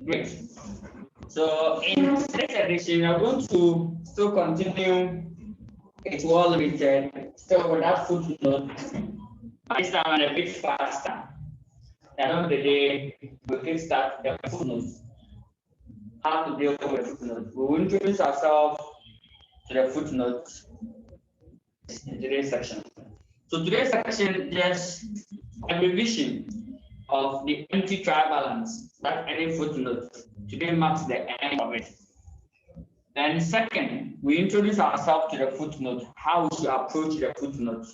Great. So in today's edition, we are going to still continue It Well Limited, still with that footnote. This time I'm a bit faster. At the end of the day, we can start the footnotes. How to deal with the footnote. We will introduce ourselves to the footnotes in today's section. So today's section is a revision of the empty trial balance that any footnote today marks the end of it. Then second, we introduce ourselves to the footnote, how we should approach the footnote,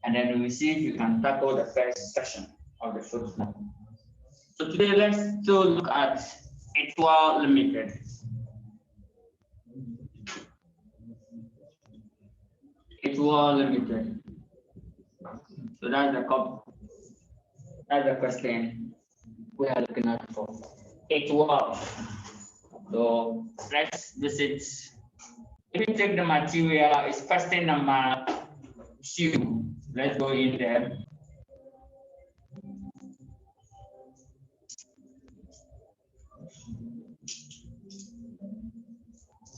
and then we will see if we can tackle the first section of the footnote. So today let's still look at It Well Limited. It Well Limited. So that's the question we are looking at for. It Well. So let's visit. If you take the material, it's question number 2. Let's go in there.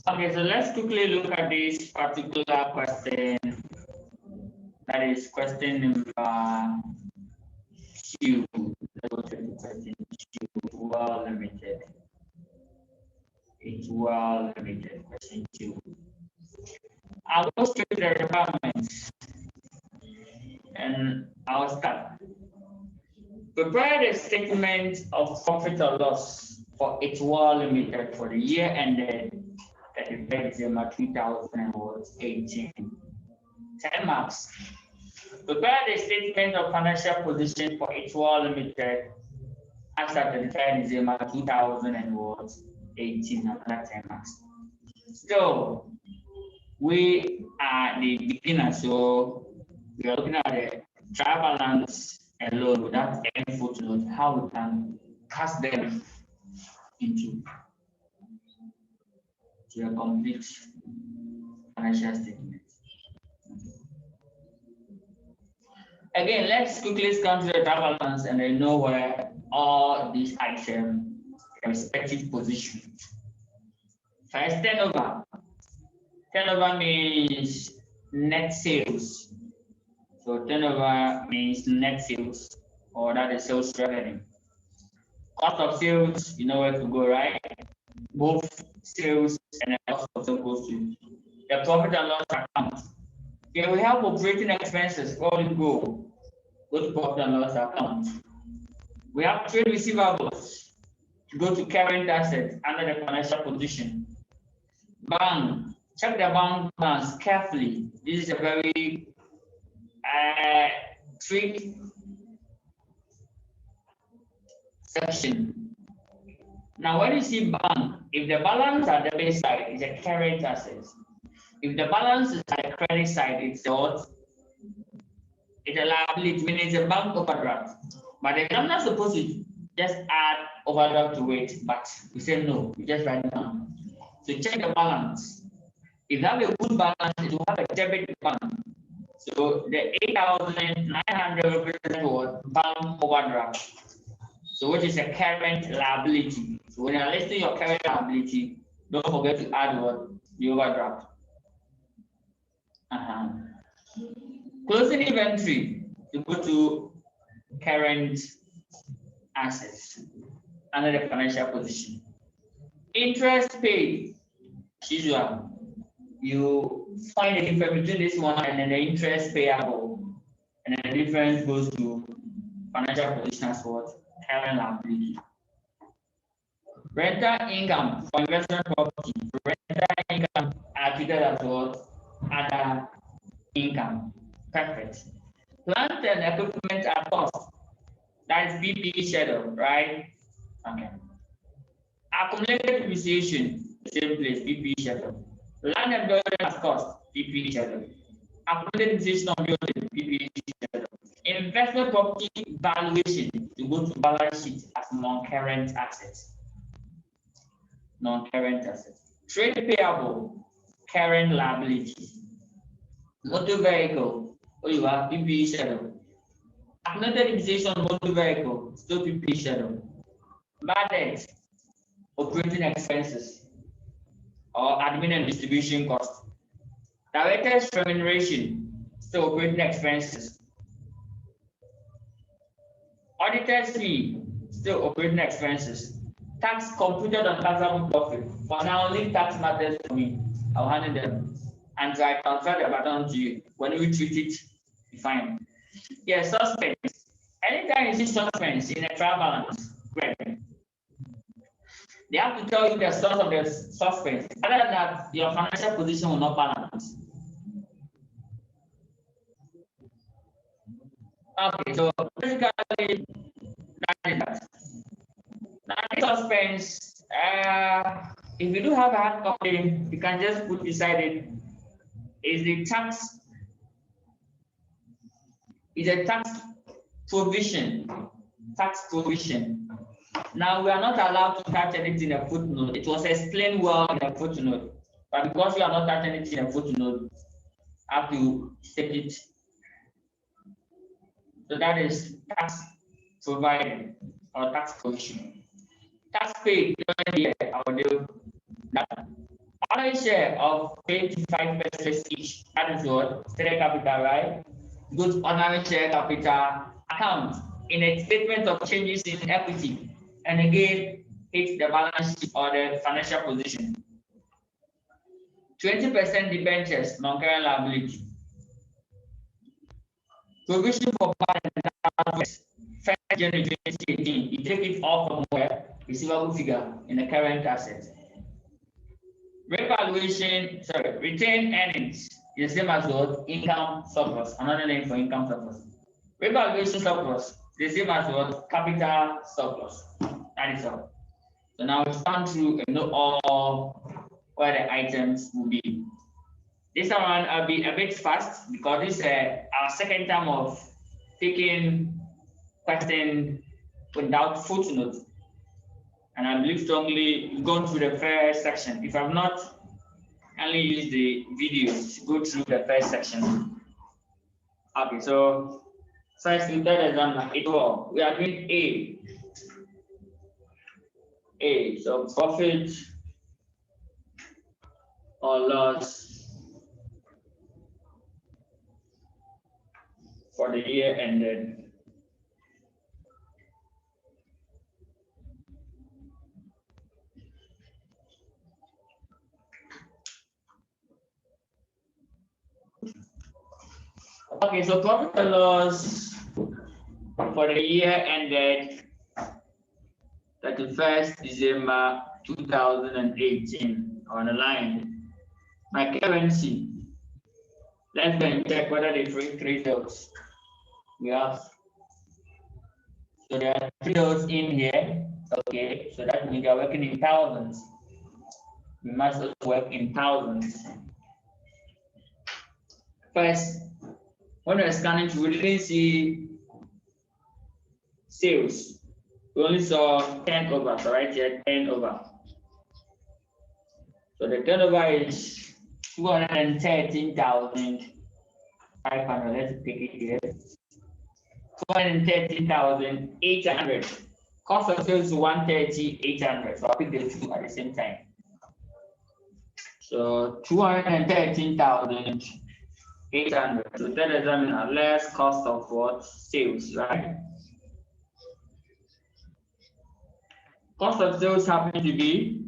Okay, so let's quickly look at this particular question. That is question number 2. Let's go to question 2. Well Limited. It's Well Limited. Question 2. I'll go straight to the requirements and I'll start. Prepare the statement of profit or loss for It Well Limited for the year ended 31st December 2018. 10 marks. Prepare the statement of financial position for It Well Limited as at 31st December 2018. Another 10 marks. So we are the beginner, so we are looking at the trial balance alone without any footnote, how we can cast them into a complete financial statement. Again, let's quickly scan through the trial balance and then know where all these items respective positions. First, turnover. Turnover means net sales. So turnover means net sales, or that is sales revenue. Cost of sales, you know where to go, right? Both sales and the cost of sales goes to the profit and loss account. Here we have operating expenses. Where we go? Go to profit and loss account. We have trade receivables. Go to current assets under the financial position. Bank. Check the bank balance carefully. This is a very tricky section. Now, when you see bank, if the balance at the debit side is a current asset, if the balance is at the credit side, it's what? It's a liability, meaning it's a bank overdraft. But the examiner is supposed to just add overdraft to it, but we say no, we just write it down. So check the balance. If you have a good balance, it will have a debit balance. So the 8,900 represents what? Bank overdraft. So which is a current liability. So when you're listing your current liability, don't forget to add what? The overdraft. Closing inventory, you go to current assets under the financial position. Interest paid, as usual. You find the difference between this one and then the interest payable, and then the difference goes to financial position as what? Current liability. Rental income for investment property. Rental income are treated as what? Other income. Perfect. Plant and equipment are cost. That is PPE schedule, right? Okay. Accumulated depreciation, same place, PPE schedule. Land and building as cost, PPE schedule. Accumulated depreciation on building, PPE schedule. Investment property valuation, to go to balance sheet as non-current assets. Non-current assets. Trade payable, current liability. Motor vehicle, you have PPE schedule. Accumulated depreciation on motor vehicle, still PPE schedule. Bad debt, operating expenses or admin and distribution costs. Directors' remuneration, still operating expenses. Auditor's fee, still operating expenses. Tax computed on taxable profit. For now, only tax matters for me. I'll handle them. And so I transfer the baton to you. When you treat it, fine. Yes, suspense. Anytime you see suspense in a trial balance, great. They have to tell you the source of the suspense. Other than that, your financial position will not balance. Okay, so basically, that is that. Now, suspense, if you do have a hard copy, you can just put beside it is the tax, is a tax provision. Tax provision. Now, we are not allowed to touch anything in a footnote. It was explained well in a footnote, but because we are not touching anything in a footnote, I have to state it. So that is tax provided or tax provision. Tax paid during the year, I will do that. Ordinary share of 25% each. That is what? Stated capital, right? Go to ordinary share capital account in a statement of changes in equity. And again, hit the balance sheet or the financial position. 20% debentures, non-current liability. Provision for bad and first January 2018, you take it off from where? Receivable figure in the current asset. Revaluation, sorry, retained earnings is the same as what? Income surplus, another name for income surplus. Revaluation surplus, the same as what? Capital surplus. That is all. So now it's gone through and know all where the items will be. This one I'll be a bit fast because this is our second time of taking question without footnote. And I believe strongly going through the first section. If I'm not, only use the videos, go through the first section. Okay, so first in third exam, we are doing A. A, so profit or loss for the year ended. Okay, so profit or loss for the year ended 31st December 2018 on the line. My currency. Let's go and check whether they three notes. We have, so there are 3 notes in here. Okay, so that means we are working in thousands. We must also work in thousands. First, when we're scanning through, we didn't see sales. We only saw turnover, so right here, turnover. So the turnover is 213,500. Let's take it here. 213,800. Cost of sales is 130,800. So I'll pick the two at the same time. So 213,800. So that is less cost of what? Sales, right? Cost of sales happens to be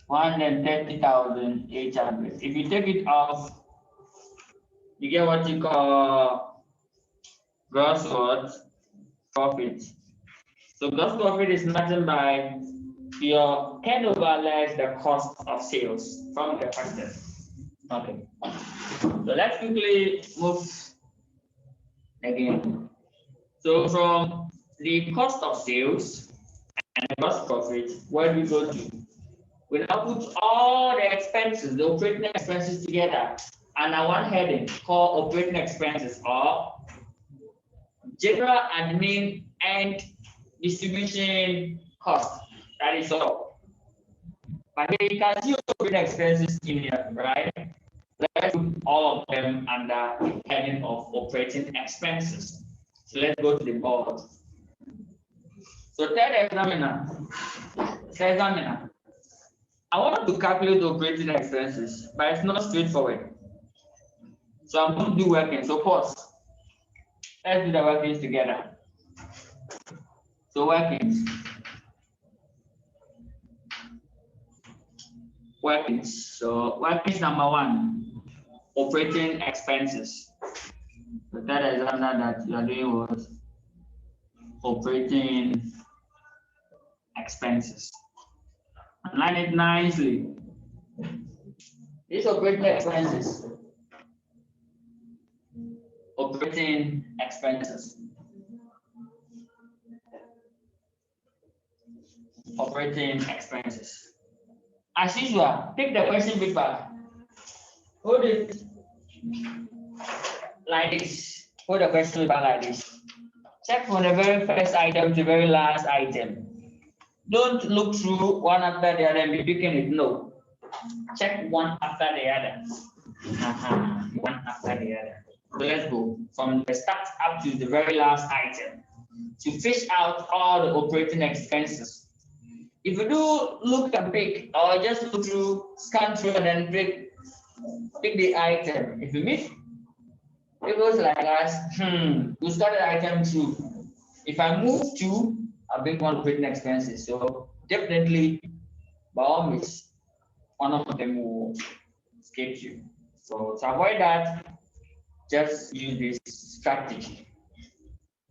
130,800. If you take it off, you get what you call gross profit. So gross profit is nothing by your turnover less the cost of sales from the factors. Okay. So let's quickly move again. So from the cost of sales and the gross profit, where do we go to? We now put all the expenses, the operating expenses together under one heading called operating expenses or general admin and distribution cost. That is all. But then you can see operating expenses in here, right? Let's put all of them under the heading of operating expenses. So let's go to the board. So third examiner, So examiner, I want to calculate operating expenses, but it's not straightforward. So I'm going to do working. So pause. Let's do the workings together. So workings. Workings. So workings number one, operating expenses. The third examiner that you are doing was operating expenses. Line it nicely. These operating expenses. Operating expenses. Operating expenses. As usual, take the question paper. Hold it like this. Hold the question paper like this. Check from the very first item to the very last item. Don't look through one after the other and be picking it. No. Check one after the other. One after the other. So let's go from the start up to the very last item to fish out all the operating expenses. If you do look and pick, or just look through, scan through, and then pick the item. If you miss, it goes like us. You start the item through. If I move to, I'll pick one operating expenses. So definitely, by all means, one of them will escape you. So to avoid that, just use this strategy.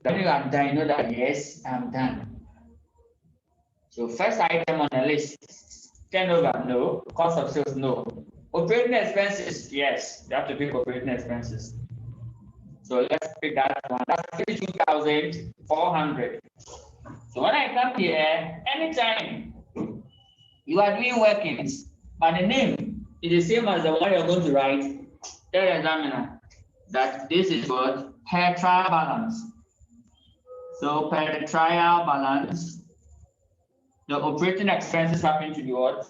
When you are done, you know that yes, I'm done. So first item on the list, turnover, no. Cost of sales, no. Operating expenses, yes. You have to pick operating expenses. So let's pick that one. That's 32,400. So when I come here, anytime you are doing workings, but the name is the same as the one you're going to write, tell the examiner that this is what? Per trial balance. So per trial balance, the operating expenses happen to be what?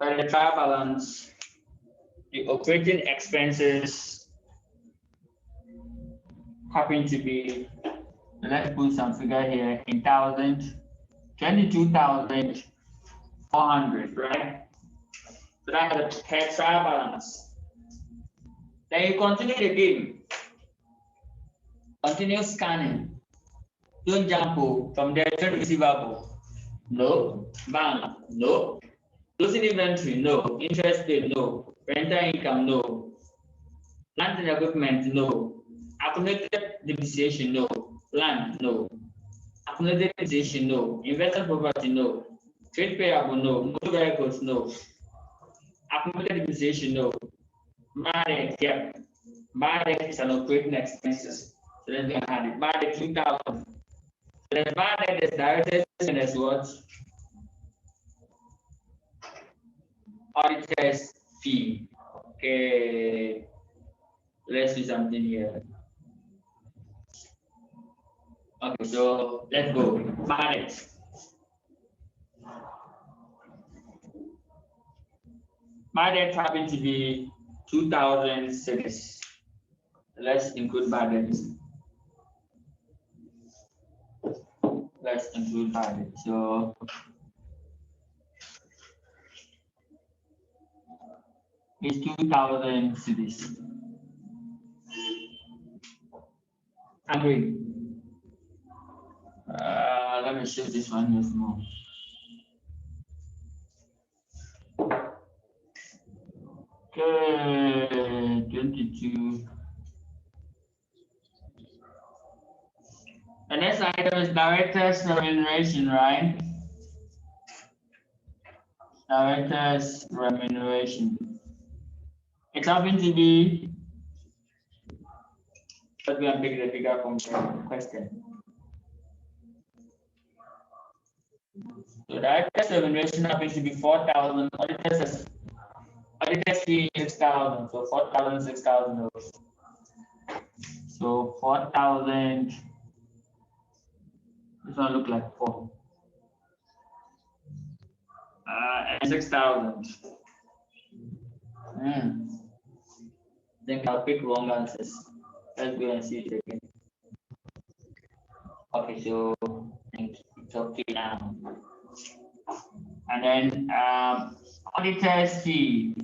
Per the trial balance, the operating expenses happen to be, let's put some figure here, in thousand, 22,400, right? So that's the per trial balance. Then you continue the game. Continue scanning. Don't jump from there to receivable. No. Bank, no. Closing inventory, no. Interest paid, no. Rental income, no. Land and equipment, no. Accumulated depreciation, no. Land, no. Accumulated depreciation, no. Invested property, no. Trade payable, no. Motor vehicles, no. Accumulated depreciation, no. Bad debt, yeah. Bad debt is an operating expenses. So let's go ahead. Bad debt 2,000. The bad debt is directed as what? Auditor's fee. Okay. Let's do something here. Okay, so let's go. Bad debt. Bad debt happens to be 2,006. Let's include bad debt. Let's include bad debt. So it's 2,000 cities. Agree. Let me show this one here small. Okay, 22. The next item is director's remuneration, right? Director's remuneration. It's happened to be, let's go and pick the figure from the question. So director's remuneration happens to be 4,000. Auditor's fee 6,000. So 4,000, 6,000. So 4,000. This one look like 4. And 6,000. I think I'll pick wrong answers. Let's go and see it again. Okay, so thank you. So Okay now. And then auditor's fee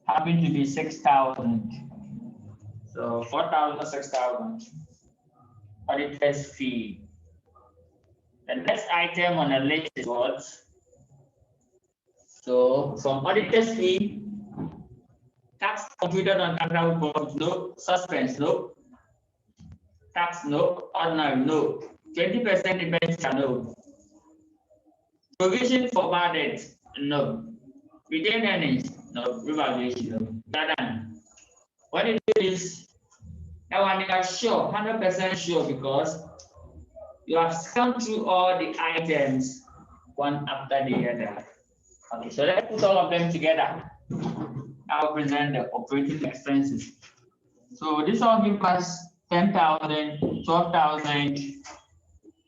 happen to be 6,000. So 4,000, 6,000. Auditor's fee. The next item on the list is what? So from auditor's fee, tax computed on capital profit, no. Suspense, no. Tax, no. Ordinary, no. 20% debenture, no. Provision for bad debt, no. Retained earnings, no. Revaluation, no. That done. What it is, that one you are sure, 100% sure, because you have scanned through all the items one after the other. Okay, so let's put all of them together. I'll present the operating expenses. So this one gives us 10,000, 12,000.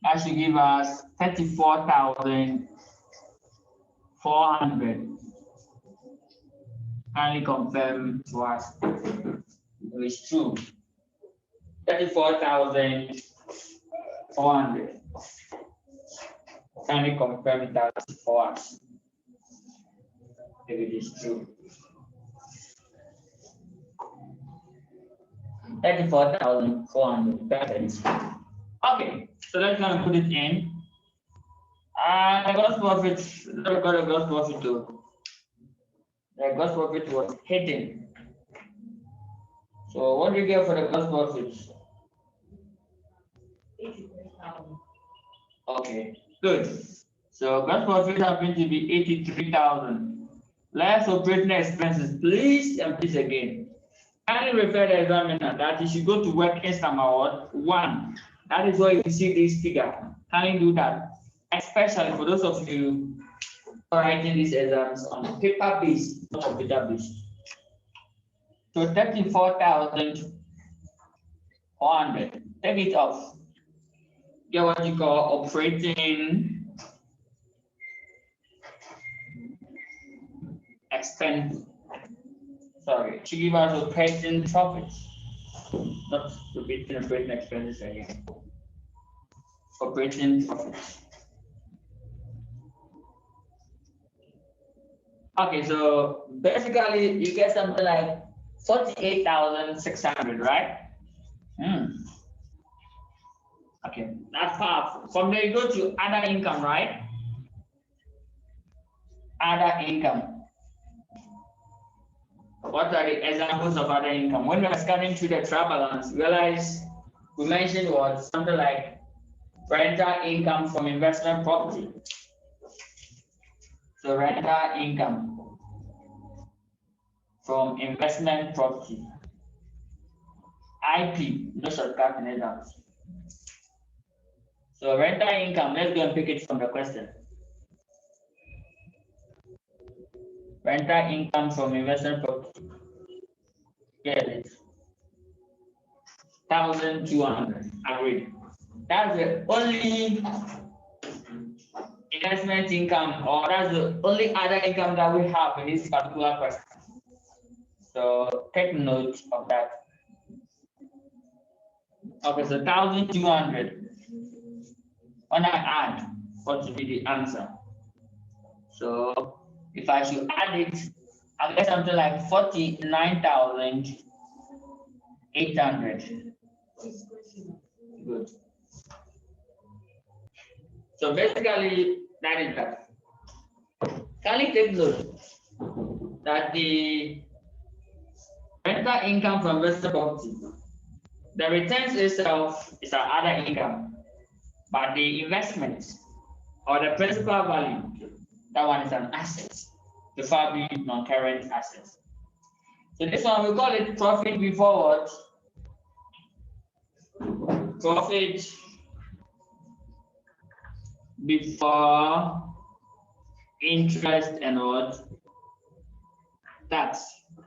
That should give us 34,400. Kindly confirm to us if it's true. 34,400. Kindly confirm that for us if it is true. 34,400. Perfect. Okay, so let's go and put it in. The gross profit, let's go to the gross profit too. The gross profit was hidden. So what do you get for the gross profit? 83,000. Okay, good. So gross profit happened to be 83,000. Less operating expenses, please and please again. Kindly refer the examiner that you should go to working summer 1. That is where you see this figure. Kindly do that, especially for those of you writing these exams on paper based, not computer based. So 34,400. Take it off. Get what you call operating expense. Sorry, to give us operating profits. Not repeating operating expenses again. Operating profits. Okay, so basically you get something like 48,600, right? Okay, that's powerful. From there you go to other income, right? Other income. What are the examples of other income? When we are scanning through the trial balance, realize we mentioned what something like rental income from investment property. So rental income from investment property. IP, no shortcut in exams. So rental income, let's go and pick it from the question. Rental income from investment property. Get it. 1,200. Agreed. That's the only investment income, or that's the only other income that we have in this particular question. So take note of that. Okay, so 1,200. When I add, what should be the answer? So if I should add it, I'll get something like 49,800. Good. So basically, that is that. Can you take note that the rental income from investment property, the returns itself is our other income, but the investment or the principal value, that one is an asset, the far being non-current assets. So this one we call it profit before what? Profit before interest and what? Tax.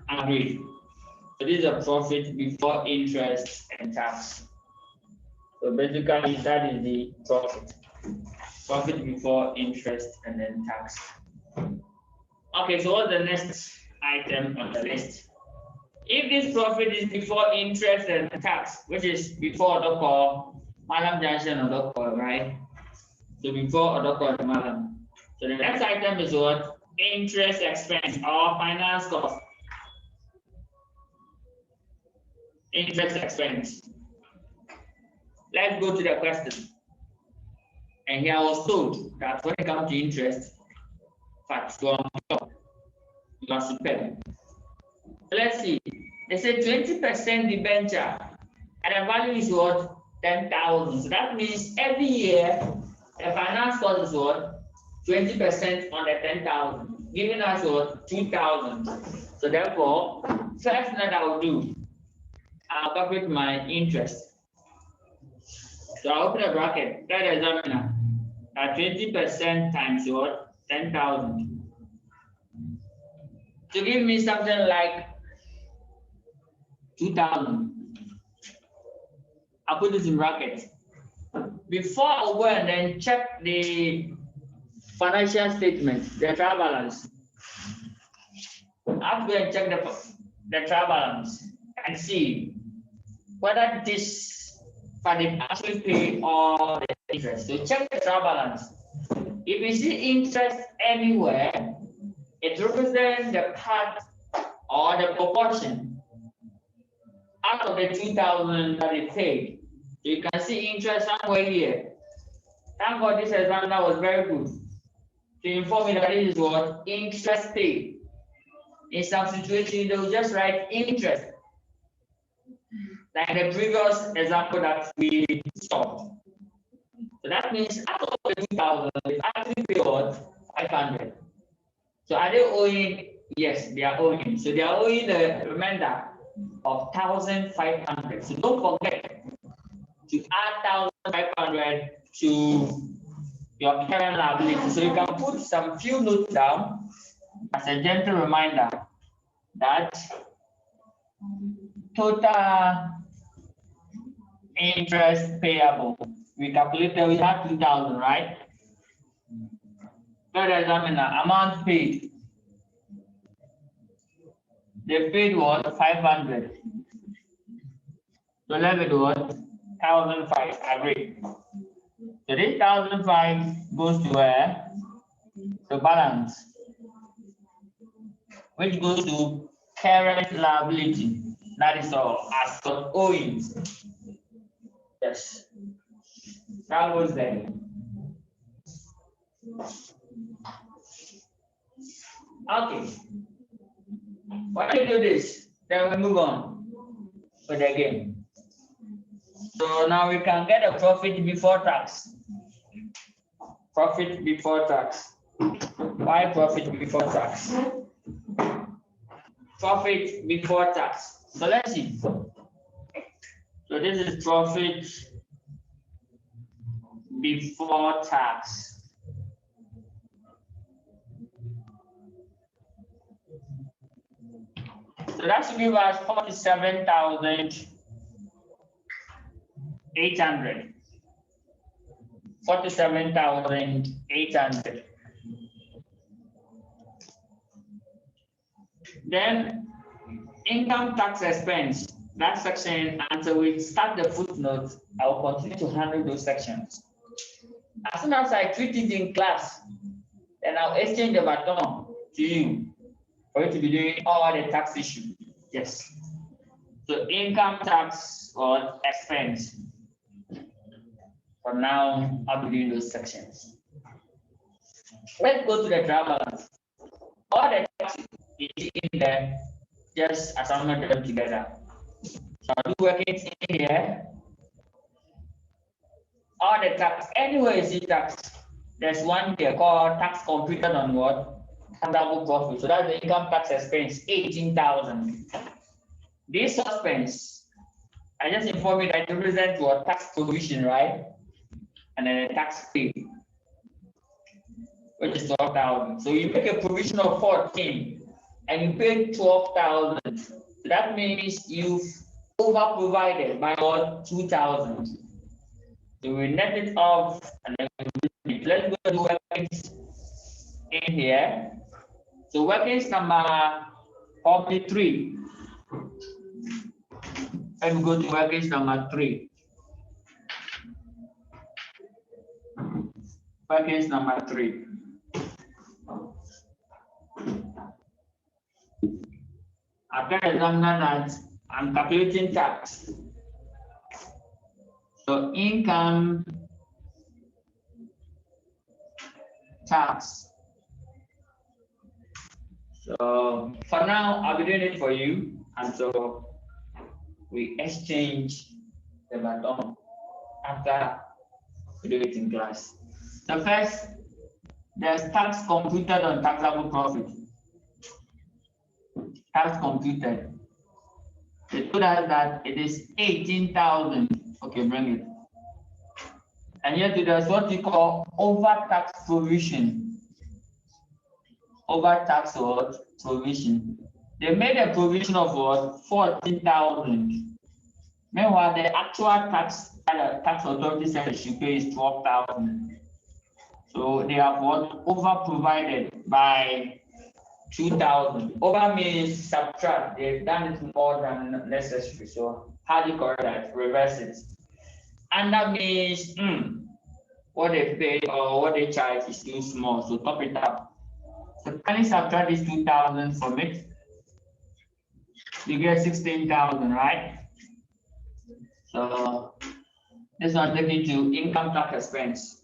Agreed. So this is a profit before interest and tax. So basically that is the profit. Profit before interest and then tax. Okay, so what's the next item on the list? If this profit is before interest and tax, which is before Odoko, Malam Junction Odoko, right? So before Odoko and Malam. So the next item is what? Interest expense or finance cost. Interest expense. Let's go to the question. And here I was told that when it comes to interest, facts go on top. You are superb. Let's see. They say 20% debenture, and the value is what? 10,000. So that means every year the finance cost is what? 20% on the 10,000, giving us what? 2,000. So therefore, first thing that I will do, I'll calculate my interest. So I open a bracket, that examiner, at 20% times what? 10,000. To give me something like 2,000. I'll put this in brackets. Before I go and then check the financial statement, the trial balance, I have to go and check the trial balance and see whether this funding actually pay all the interest. So check the trial balance. If you see interest anywhere, it represents the part or the proportion out of the 2,000 that is paid. So you can see interest somewhere here. Thank God this examiner was very good to inform me that this is what? Interest paid. In some situations, they will just write interest. Like the previous example that we saw. So that means out of the 2,000, they actually pay what? 500. So are they owing? Yes, they are owing. So they are owing the remainder of 1,500. So don't forget to add 1,500 to your current liability. So you can put some few notes down as a gentle reminder that total interest payable. We calculated, we had 2,000, right? Third examiner, amount paid. They paid what? 500. So level what? 1,005. Agree. So this 1,005 goes to where? The balance, which goes to current liability. That is all. As for owing. Yes. That goes there. Okay. When you do this, then we move on with the game. So now we can get a profit before tax. Profit before tax. Why profit before tax? Profit before tax. So let's see. So this is profit before tax. So that should give us 47,800. 47,800. Then income tax expense, that section, until we start the footnote, I will continue to handle those sections. As soon as I treat it in class, then I'll exchange the baton to you for you to be doing all the tax issue. Yes. So income tax or expense. For now, I'll be doing those sections. Let's go to the trial balance. All the taxes is in there, just assemble them together. So I'll do workings in here. All the tax, anywhere you see tax, there's one here called tax computed on what? Tangible profit. So that's the income tax expense, 18,000. This suspense, I just inform you that it represents what? Tax provision, right? And then the tax paid, which is 12,000. So you make a provision of 14 and you pay 12,000. So that means you've over provided by what? 2,000. So we net it off and then let's go to workings in here. So workings number 43. Let me go to workings number 3. Workings number 3. After examining that, I'm calculating tax. So income tax. So for now, I'll be doing it for you. And so we exchange the baton after we do it in class. So first, there's tax computed on taxable profit. Tax computed. They told us that it is 18,000. Okay, bring it. And yet there's what we call overtax provision. Overtax what? Provision. They made a provision of what? 14,000. Meanwhile, the actual tax that the tax authority said it should pay is 12,000. So they have what? Over provided by 2,000. Over means subtract. They've done it more than necessary. So how do you correct that? Reverse it. And that means what they pay or what they charge is too small. So top it up. So can you subtract this 2,000 from it? You get 16,000, right? So this one taken to income tax expense.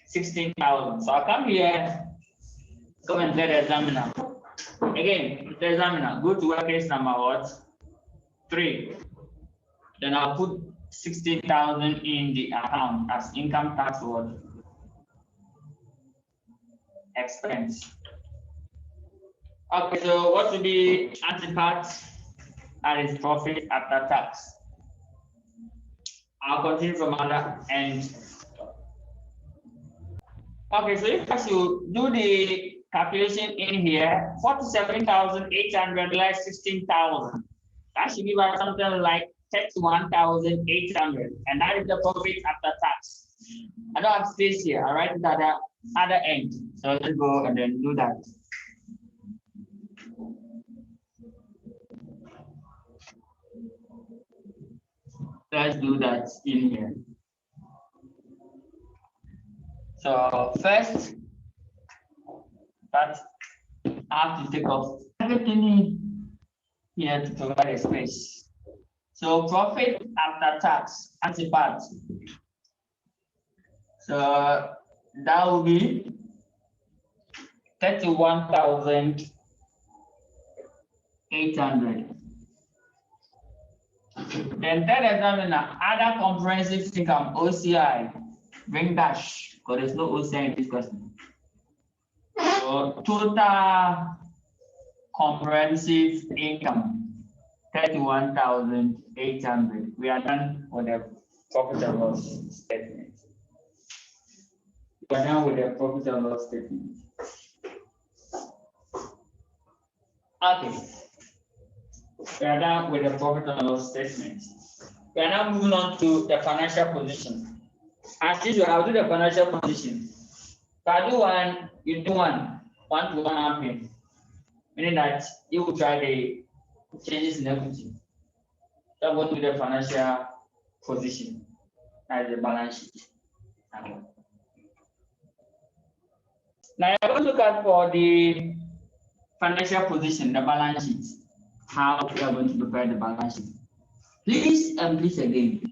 16,000. So I come here, go and tell the examiner. Again, the examiner, go to workings number what? 3. Then I'll put 16,000 in the account as income tax what? Expense. Okay, so what will be antipart? That is profit after tax. I'll continue from other end. Okay, so if I should do the calculation in here, 47,800 less 16,000. That should give us something like 31,800, and that is the profit after tax. I don't have space here. I write it at the other end. So let's go and then do that. Let's do that in here. So first, that I have to take off everything here to provide a space. So profit after tax, antipart. So that will be 31,800. Then third examiner, other comprehensive income, OCI, bring dash, because there's no OCI in this question. So total comprehensive income, 31,800. We are done with the profit and loss statement. We are done with the profit and loss statement. Okay. We are done with the profit and loss statement. We are now moving on to the financial position. As usual, I'll do the financial position. If I do one, you do one. 1 to 1 happen. Meaning that you will try the changes in equity. So I'm going to the financial position. That is the balance sheet. Now I'm going to look at for the financial position, the balance sheet. How we are going to prepare the balance sheet. Please and please again,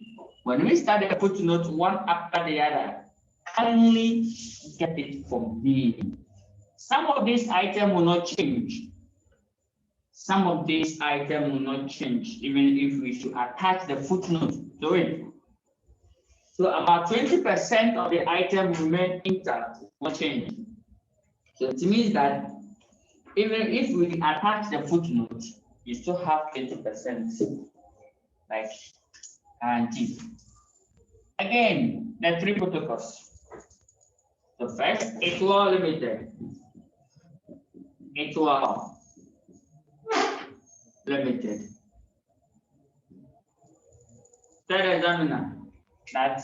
when we start the footnote one after the other, kindly get it from me. Some of these items will not change. Some of these items will not change, even if we should attach the footnote to it. So about 20% of the item remain intact, will change. So it means that even if we attach the footnote, you still have 20%, like guaranteed. Again, the 3 protocols. So first, Equal Limited. Equal Limited. Third examiner, that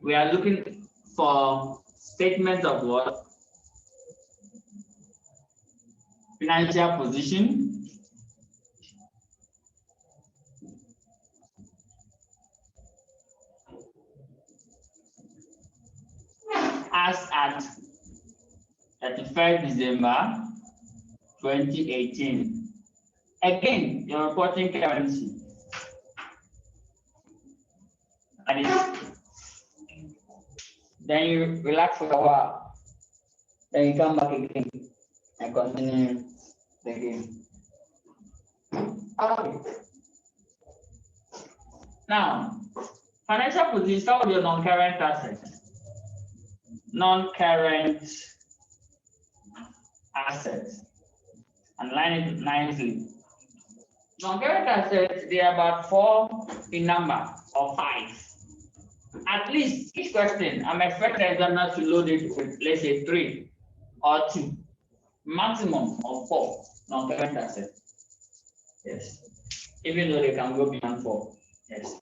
we are looking for statement of what? Financial position. as at 31st December 2018. Again, you're reporting currency. And then you relax for a while. Then you come back again and continue the game. Okay. Now, financial position, start with your non-current assets. Non-current assets. And line it nicely. Non-current assets, they are about 4 in number or 5. At least each question, I'm expecting the examiner to load it with, let's say, 3 or 2, maximum of 4 non-current assets. Yes. Even though they can go beyond 4. Yes.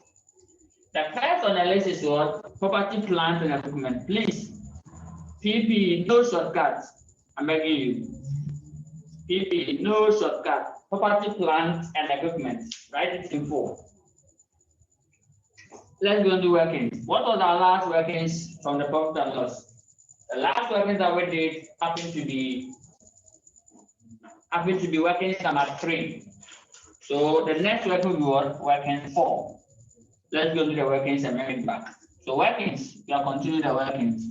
The first on the list is what? Property, plant, and equipment. Please, PP, no shortcuts. I'm begging you. PP, no shortcut. Property, plant, and equipment. Write it in 4. Let's go into workings. What was our last workings from the profit and loss? The last workings that we did happened to be workings number 3. So the next working will be what? Working 4. Let's go to the workings and bring it back. So workings, we are continuing the workings.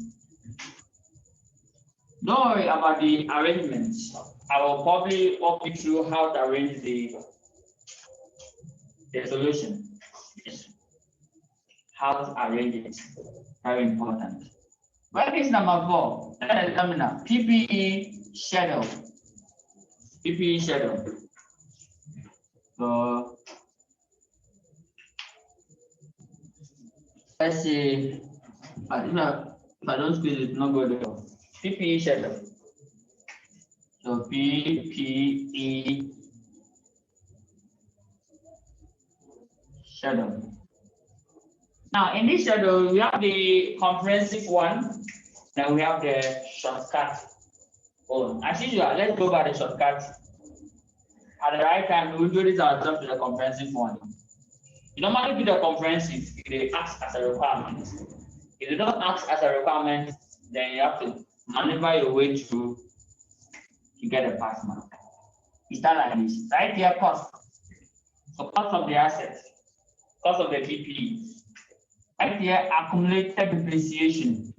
Don't worry about the arrangements. I will probably walk you through how to arrange the solution. Yes. How to arrange it. Very important. Workings number 4. Let's examine PPE schedule. PPE schedule. So let's see. If I don't squeeze it, not good. PPE schedule. So PPE schedule. Now in this schedule, we have the comprehensive one, then we have the shortcut. Oh, as usual, let's go by the shortcut. At the right time, we will do this ourselves to the comprehensive one. You normally do the comprehensive if they ask as a requirement. If you don't ask as a requirement, then you have to maneuver your way through to get a pass mark. It's done like this. Right here, cost. So cost of the assets, cost of the PPE. Right here, accumulated depreciation.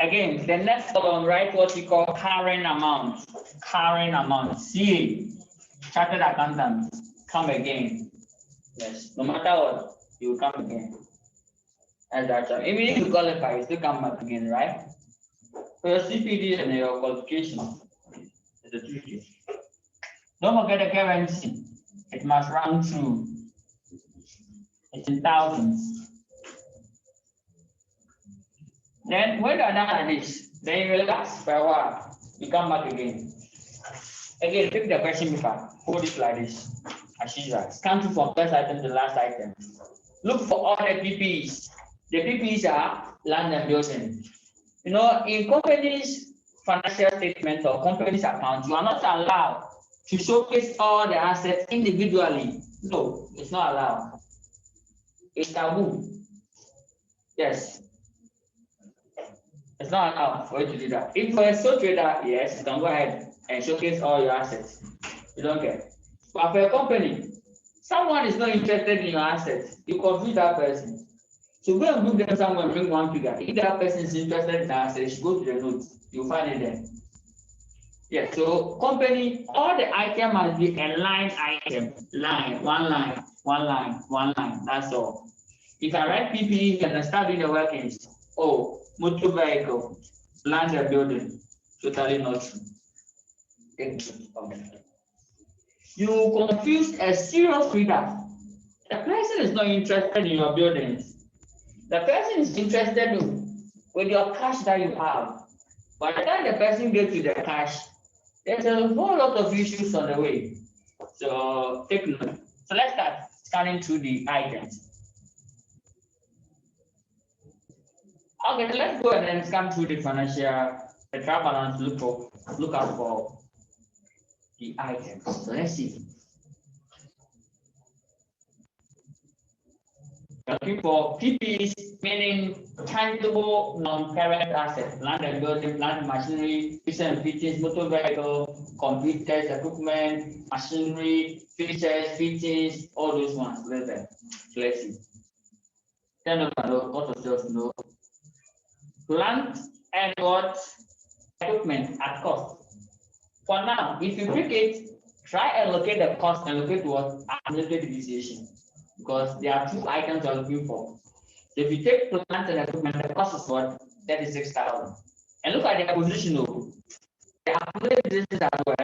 Again, the next column, write what we call current amount. Current amount. CA, chartered accountant, come again. Yes, no matter what, you will come again. As that time. Even if you qualify, you still come back again, right? For your CPD and your qualification, it's a tricky. Don't forget the currency. It must run through. It's in thousands. Then when you are done like this, then you relax for a while. You come back again. Again, pick the question paper. Hold it like this. As usual. Scan through from first item to last item. Look for all the PPEs. The PPEs are land and building. You know, in companies' financial statement or companies' accounts, you are not allowed to showcase all the assets individually. No, it's not allowed. It's taboo. Yes. It's not allowed for you to do that. If you're a sole trader, yes, you can go ahead and showcase all your assets. You don't care. But for a company, someone is not interested in your assets, you confuse that person. So go and book them somewhere and bring one figure. If that person is interested in the assets, go to the notes. You'll find it there. Yeah, so company, all the item must be a line item. Line, one line, one line, one line. That's all. If I write PPE and I start doing the workings, oh, motor vehicle, land and building, totally not true. You confuse a serious reader. The person is not interested in your buildings. The person is interested with your cash that you have. By the time the person gets to the cash, there's a whole lot of issues on the way. So take note. So let's start scanning through the items. Okay, let's go ahead and scan through the financial, the trial balance, look out for the items. So let's see. Looking for PPs, meaning tangible non-current assets, land and building, plant machinery, fixtures and fittings, motor vehicle, computers, equipment, machinery, fixtures, fittings, all those ones. Let's see. Then what was just know? Plant and what? Equipment at cost. For now, if you pick it, try and locate the cost and locate what? Accumulated depreciation. Because there are two items you're looking for. So if you take plant and equipment, the cost is what? 36,000. And look at the position of the accumulated depreciation as well.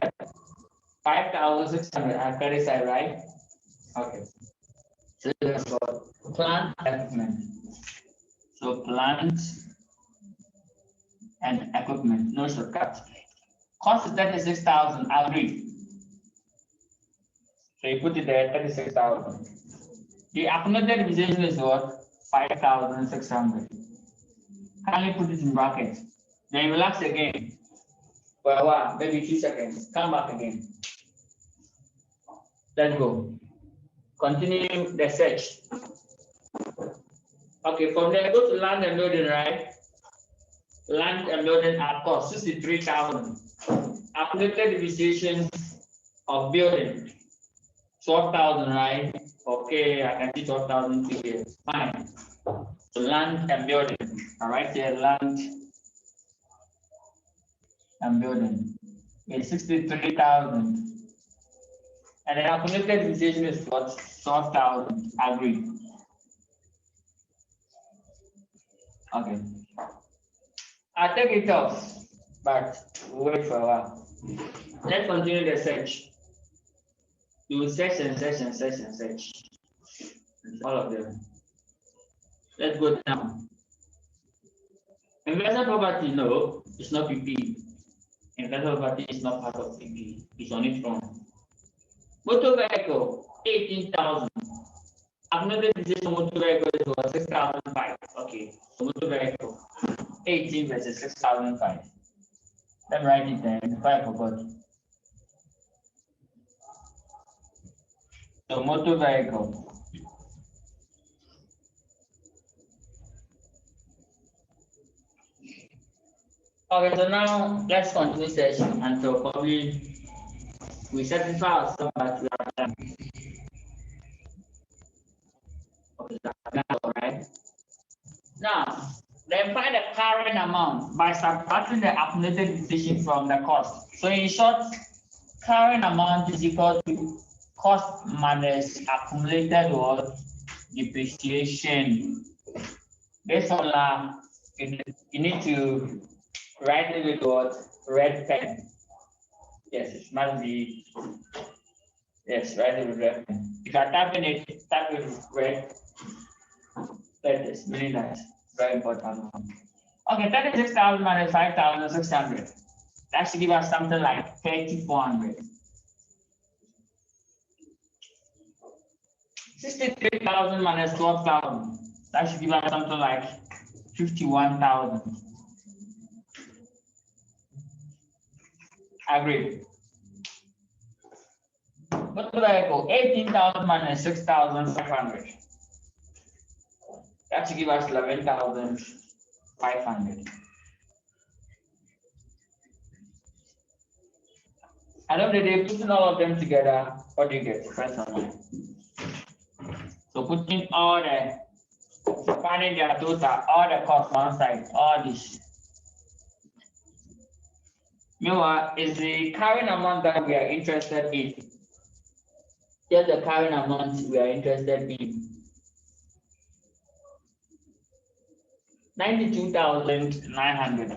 5,600 at credit side, right? Okay. So that's what plant and equipment. So plant and equipment, no shortcut. Cost is 36,000, agree. So you put it there, 36,000. The accumulated depreciation is what? 5,600. Kindly put it in brackets. Then relax again. For a while, maybe 2 seconds. Come back again. Let's go. Continue the search. Okay, from there, go to land and building, right? Land and building at cost, 63,000. Accumulated depreciation of building, 12,000, right? Okay, I can see 12,000 here. Fine. So land and building. All right, here, land and building. It's 63,000. And then accumulated depreciation is what? 12,000. Agree. Okay. I'll take it off, but we'll wait for a while. Let's continue the search. You will search and search and search and search. All of them. Let's go down. Investment property, no, it's not PP. Investment property is not part of PP. It's on its own. Motor vehicle, 18,000. Accumulated depreciation motor vehicle is what? 6,005. Okay, so motor vehicle, 18 versus 6,005. Let me write it there before I forgot. So motor vehicle. Okay, so now let's continue searching until probably we satisfy ourselves that we are done. Okay, all right. Now, then find the current amount by subtracting the accumulated depreciation from the cost. So in short, current amount is equal to cost minus accumulated or depreciation. This formula, you need to write it with what? Red pen. Yes, it must be. Yes, write it with red pen. If you are typing it, type it with red letters, meaning that very important. Okay, 36,000 minus 5,600. That should give us something like 3,400. 63,000 minus 12,000. That should give us something like 51,000. Agree. What do I go? 18,000 minus 6,500. That should give us 11,500. And then they putting all of them together, what do you get? Depends on that. So putting all the, finding their total, all the cost one side, all this. Meanwhile, is the current amount that we are interested in. Just the current amount we are interested in. 92,900.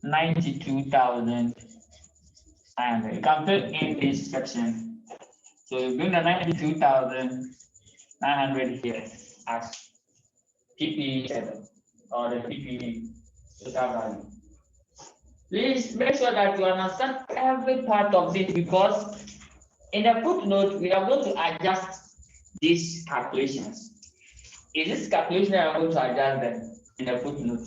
92,900. You can fill in this section. So you bring the 92,900 here as PP7 or the PP total value. Please make sure that you understand every part of this, because in the footnote we are going to adjust these calculations. In this calculation, I am going to adjust them in the footnote.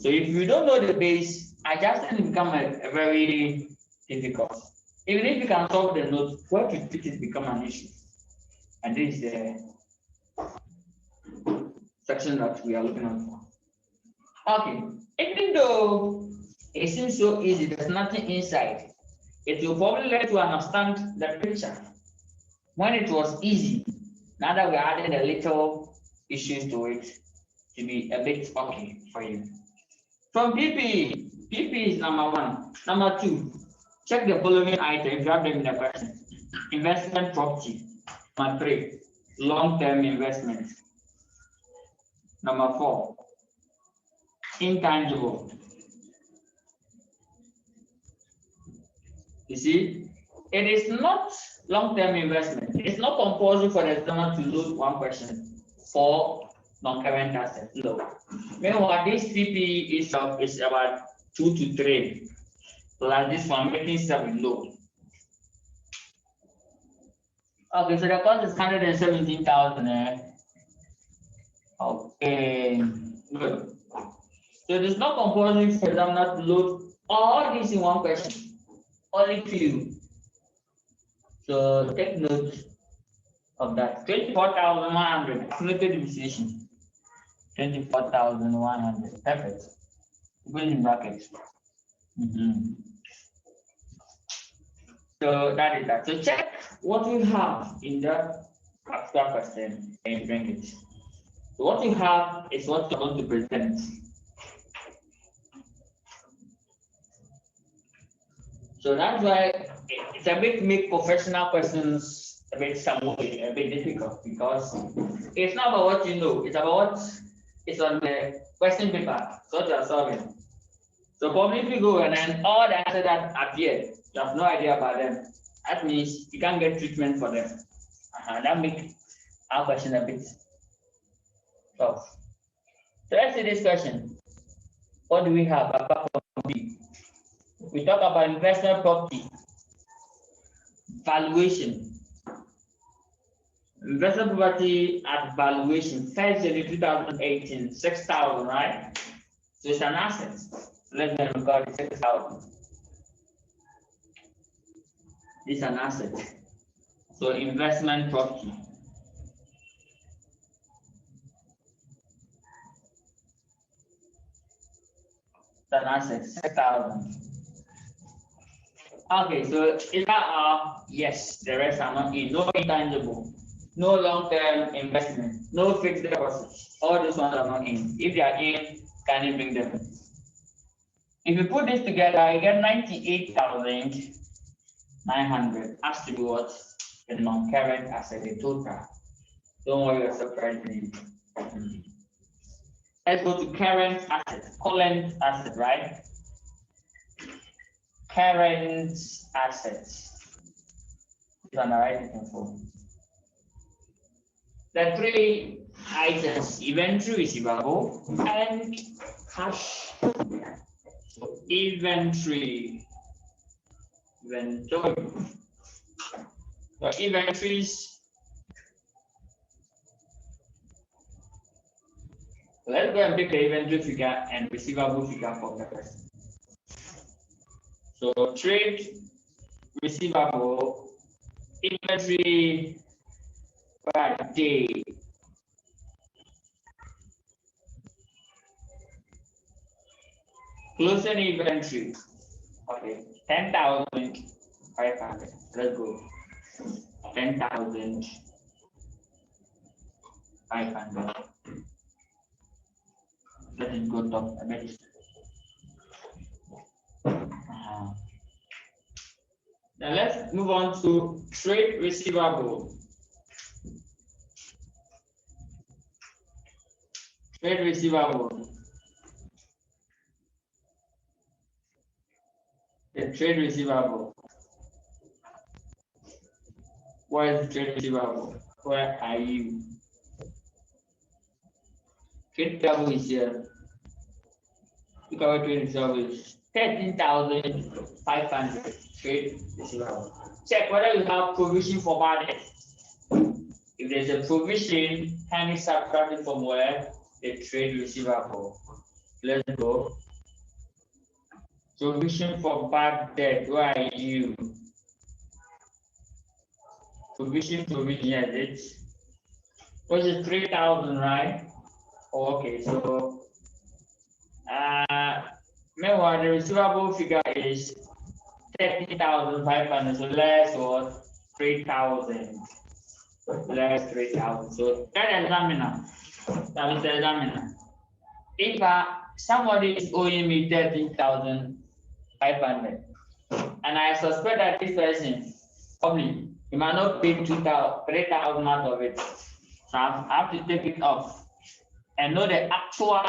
So if you don't know the base, adjusting will become a very difficult. Even if you can solve the note, where to fit it become an issue. And this is the section that we are looking at for. Okay, even though it seems so easy, there's nothing inside. It will probably let you understand the picture. When it was easy, now that we're adding a little issues to it to be a bit okay for you. From PP is number 1. Number 2, check the following items. You have them in the question. Investment property. Number 3, long-term investment. Number 4, intangible. You see, it is not long-term investment. It's not compulsory for the examiner to load one question for non-current assets. No. Meanwhile, this PP is about 2 to 3. Plus this one making 7 low. Okay, so the cost is 117,000. Okay, good. So it is not compulsory for examiner to load all these in one question. Only few. So take note of that. 24,100 accumulated depreciation. 24,100. Perfect. Put in brackets. So that is that. So check what we have in the particular question and bring it. So what you have is what you're going to present. So that's why it's a bit make professional questions a bit difficult, because it's not about what you know, it's about what is on the question paper, so what you're solving. So probably if you go and then all the answers that appeared, you have no idea about them. That means you can't get treatment for them. That makes our question a bit tough. So let's see this question. What do we have apart from B? We talk about investment property. Valuation. Investment property at valuation. First in 2018, 6,000, right? So it's an asset. Let me record 6,000. It's an asset. So investment property. It's an asset, 6,000. Okay, so is that yes, the rest are not in. No intangible, no long-term investment, no fixed deposits. All those ones are not in. If they are in, can you bring them? If you put this together, you get 98,900. Has to be what? The non-current asset, the total. Don't worry, you're surprising. Let's go to current asset, right? Current assets. This one, right? The 3 items: inventory, receivable, and cash. So inventory. So inventories. Let's go and pick the inventory figure and receivable figure for the person. So trade receivable, inventory per day. Closing inventory. Okay, 10,500. Let's go. 10,500. Let it go top a bit. Now let's move on to trade receivable. Trade receivable. The trade receivable. Where is the trade receivable? Where are you? Trade receivable is here. Look at what trade receivable is. 13,500 trade receivable. Check whether you have provision for bad debt. If there's a provision, kindly subtract it from where? The trade receivable. Let's go. Provision for bad debt. Where are you? provision yes, it's which is 3,000, right? Okay, so meanwhile the receivable figure is 30,500, so less or 3,000. Less 3,000. So that examiner, that is the examiner. If somebody is owing me 13,500, and I suspect that this person probably he might not pay 3,000 out of it, so I have to take it off and know the actual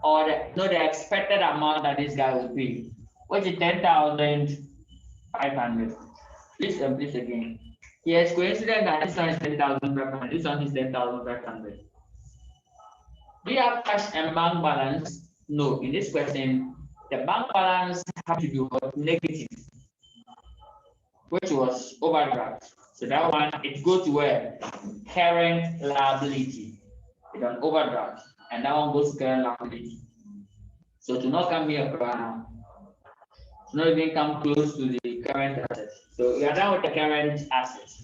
or know the expected amount that this guy will pay, which is 10,500. Please please again. Yes, coincident that this one is 10,500, this one is 10,500. Do you have cash and bank balance? No. In this question, the bank balance has to be negative, which was overdraft. So that one, it goes to where? Current liability. It's an overdraft. And that one goes to current liability. So to not come here, to not even come close to the current assets. So we are done with the current assets.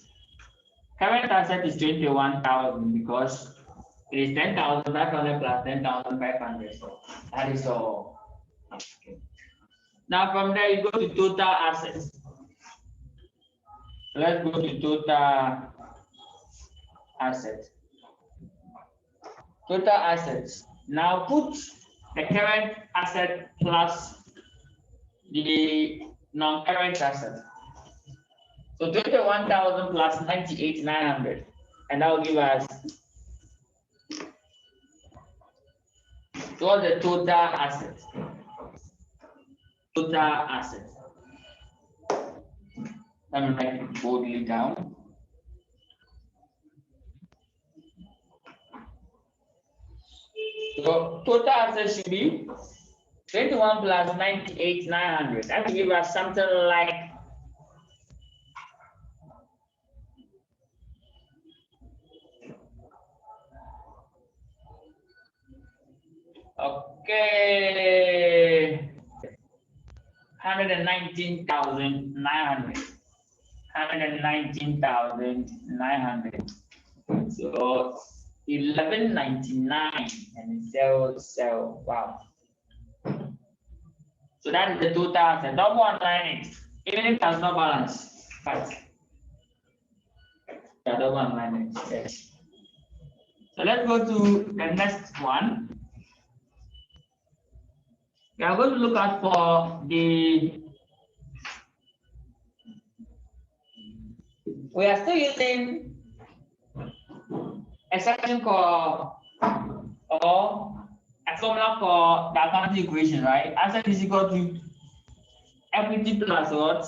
Current asset is 21,000 because it is 10,500 plus 10,500. So that is all. Okay. Now from there you go to total assets. So let's go to total assets. Total assets. Now put the current asset plus the non-current asset. So 21,000 plus 98,900, and that will give us all the total assets. Total assets. Let me write it boldly down. So total assets should be 21 plus 98,900. That will give us something like okay, 119,900. 119,900. So 1199 and sell. Wow. So that is the total asset. Double underline it. Even if it has no balance. But double underline it. Yes. So let's go to the next one. We are going to look at for the. We are still using a section called or a formula for the accounting equation, right? Asset is equal to equity plus what?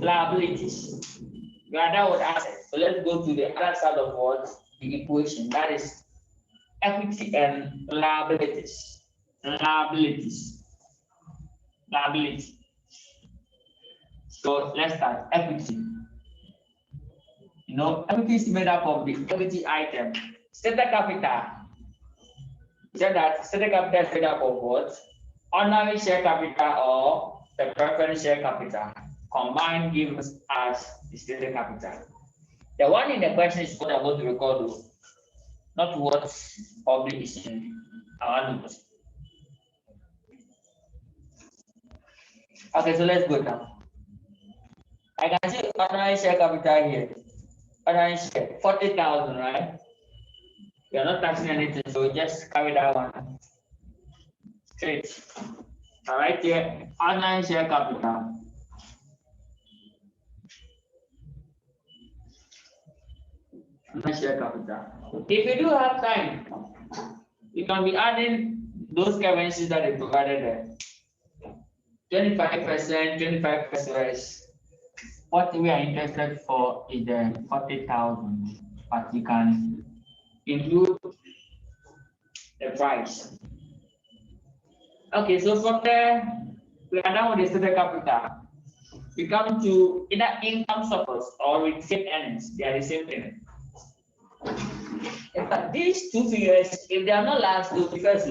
Liabilities. We are done with assets. So let's go to the other side of what? The equation. That is equity and liabilities. Liability. So let's start. Equity. You know, equity is made up of the equity item. Stated capital. Said that stated capital is made up of what? Ordinary share capital or the preferred share capital. Combined gives us the stated capital. The one in the question is what I'm going to record, not what public is in our notes. Okay, so let's go down. I can see ordinary share capital here. Ordinary share, 40,000, right? We are not taxing anything, so just carry that one straight. All right, here, ordinary share capital. Ordinary share capital. If you do have time, you can be adding those currencies that they provided there. 25%, 25%. What we are interested for is the 40,000, but you can include the price. Okay, so from there, we are done with the stated capital. We come to either income surplus or retained earnings. They are the same thing. In fact, these two figures, if they are not large, they will be first.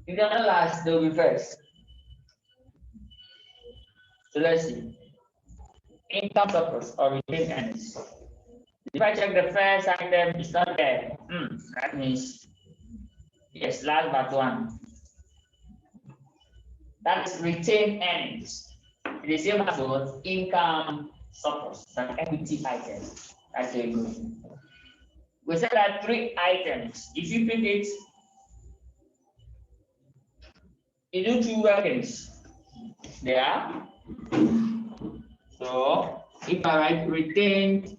If they are not large, they will be first. So let's see. income surplus or retained earnings. If I check the first item, it's not there. That means yes, last but one. That is retained earnings. It is same as what? Income surplus, an equity item. That's very good. We said that three items. If you pick it, you do two workings. There. So if I write retained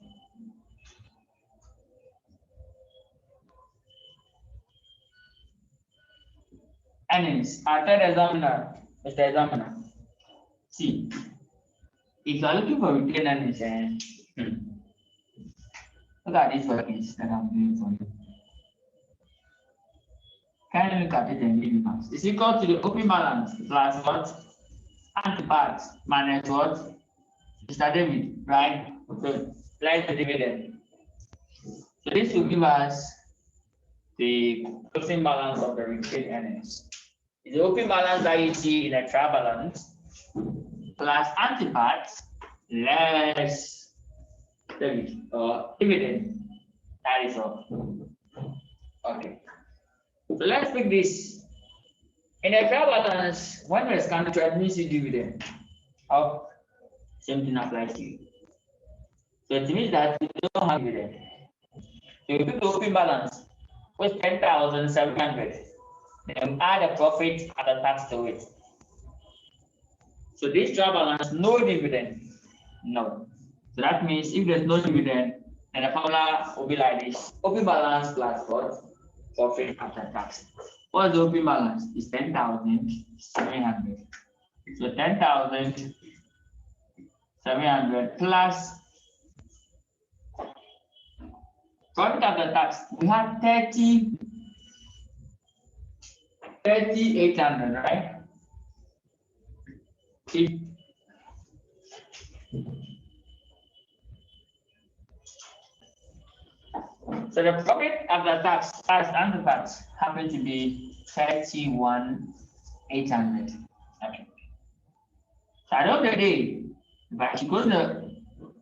earnings, our third examiner, Mr. Examiner. See, if you are looking for retained earnings, look at these workings that I'm doing for you. Can you look at it and give you marks? It's equal to the open balance plus what? Antiparts minus what? Mr. David, right? So, like the dividend. So this will give us the closing balance of the retained earnings. It's the open balance that you see in a trial balance plus antiparts less debit or dividend. That is all. Okay. So let's pick this. In a trial balance, when there's coming to administer dividend, same thing applies to you. So it means that you don't have dividend. So you pick the open balance with 10,700. Then add a profit and a tax to it. So this trial balance, no dividend. No. So that means if there's no dividend, then the formula will be like this. Open balance plus what? Profit after tax. What's the open balance? It's 10,700. So 10,700 plus profit after tax. We have 3,800, right? So the profit after tax and the tax happen to be 31,800. Okay. So at the end of the day, if I should go to the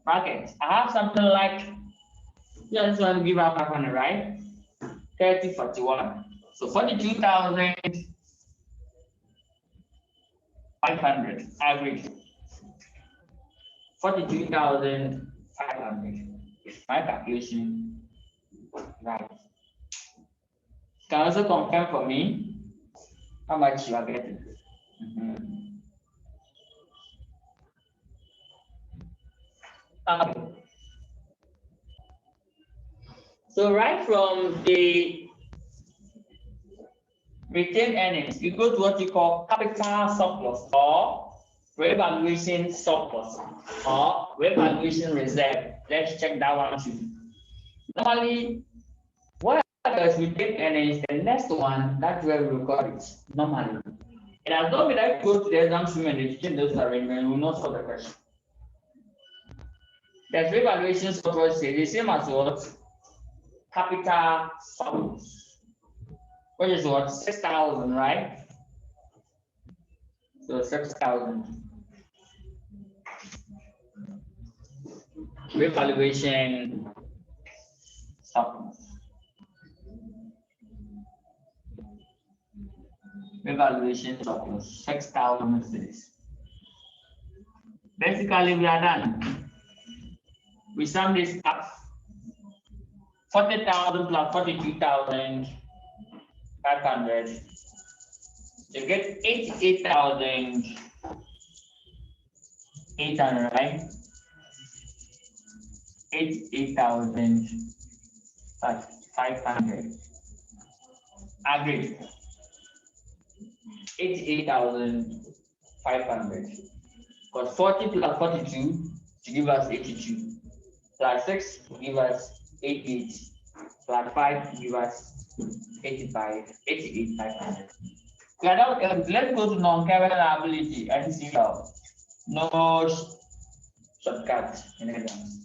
bracket, I have something like, just want to give out 500, right? 3041. So 42,500 average. 42,500. My calculation. Right. Can also confirm for me how much you are getting. Okay. So right from the retained earnings, you go to what you call capital surplus or revaluation surplus or revaluation reserve. Let's check that one too. Normally, what does retained earnings? The next one, that's where we record it. Normally. And as long as I go to the exam stream and they change those arrangements, we will not solve the question. The revaluation surplus is the same as what? Capital surplus. Which is what? 6,000, right? So 6,000. Revaluation surplus. Revaluation surplus, 6,000 cities. Basically, we are done. We sum this up. 40,000 plus 42,500. You get 88,800, right? 88,500. Agreed. 88,500. Because 40 plus 42 to give us 82. Plus 6 to give us 88. Plus 5 to give us 88,500. Let's go to non-current liability and see how. No shortcut in exams.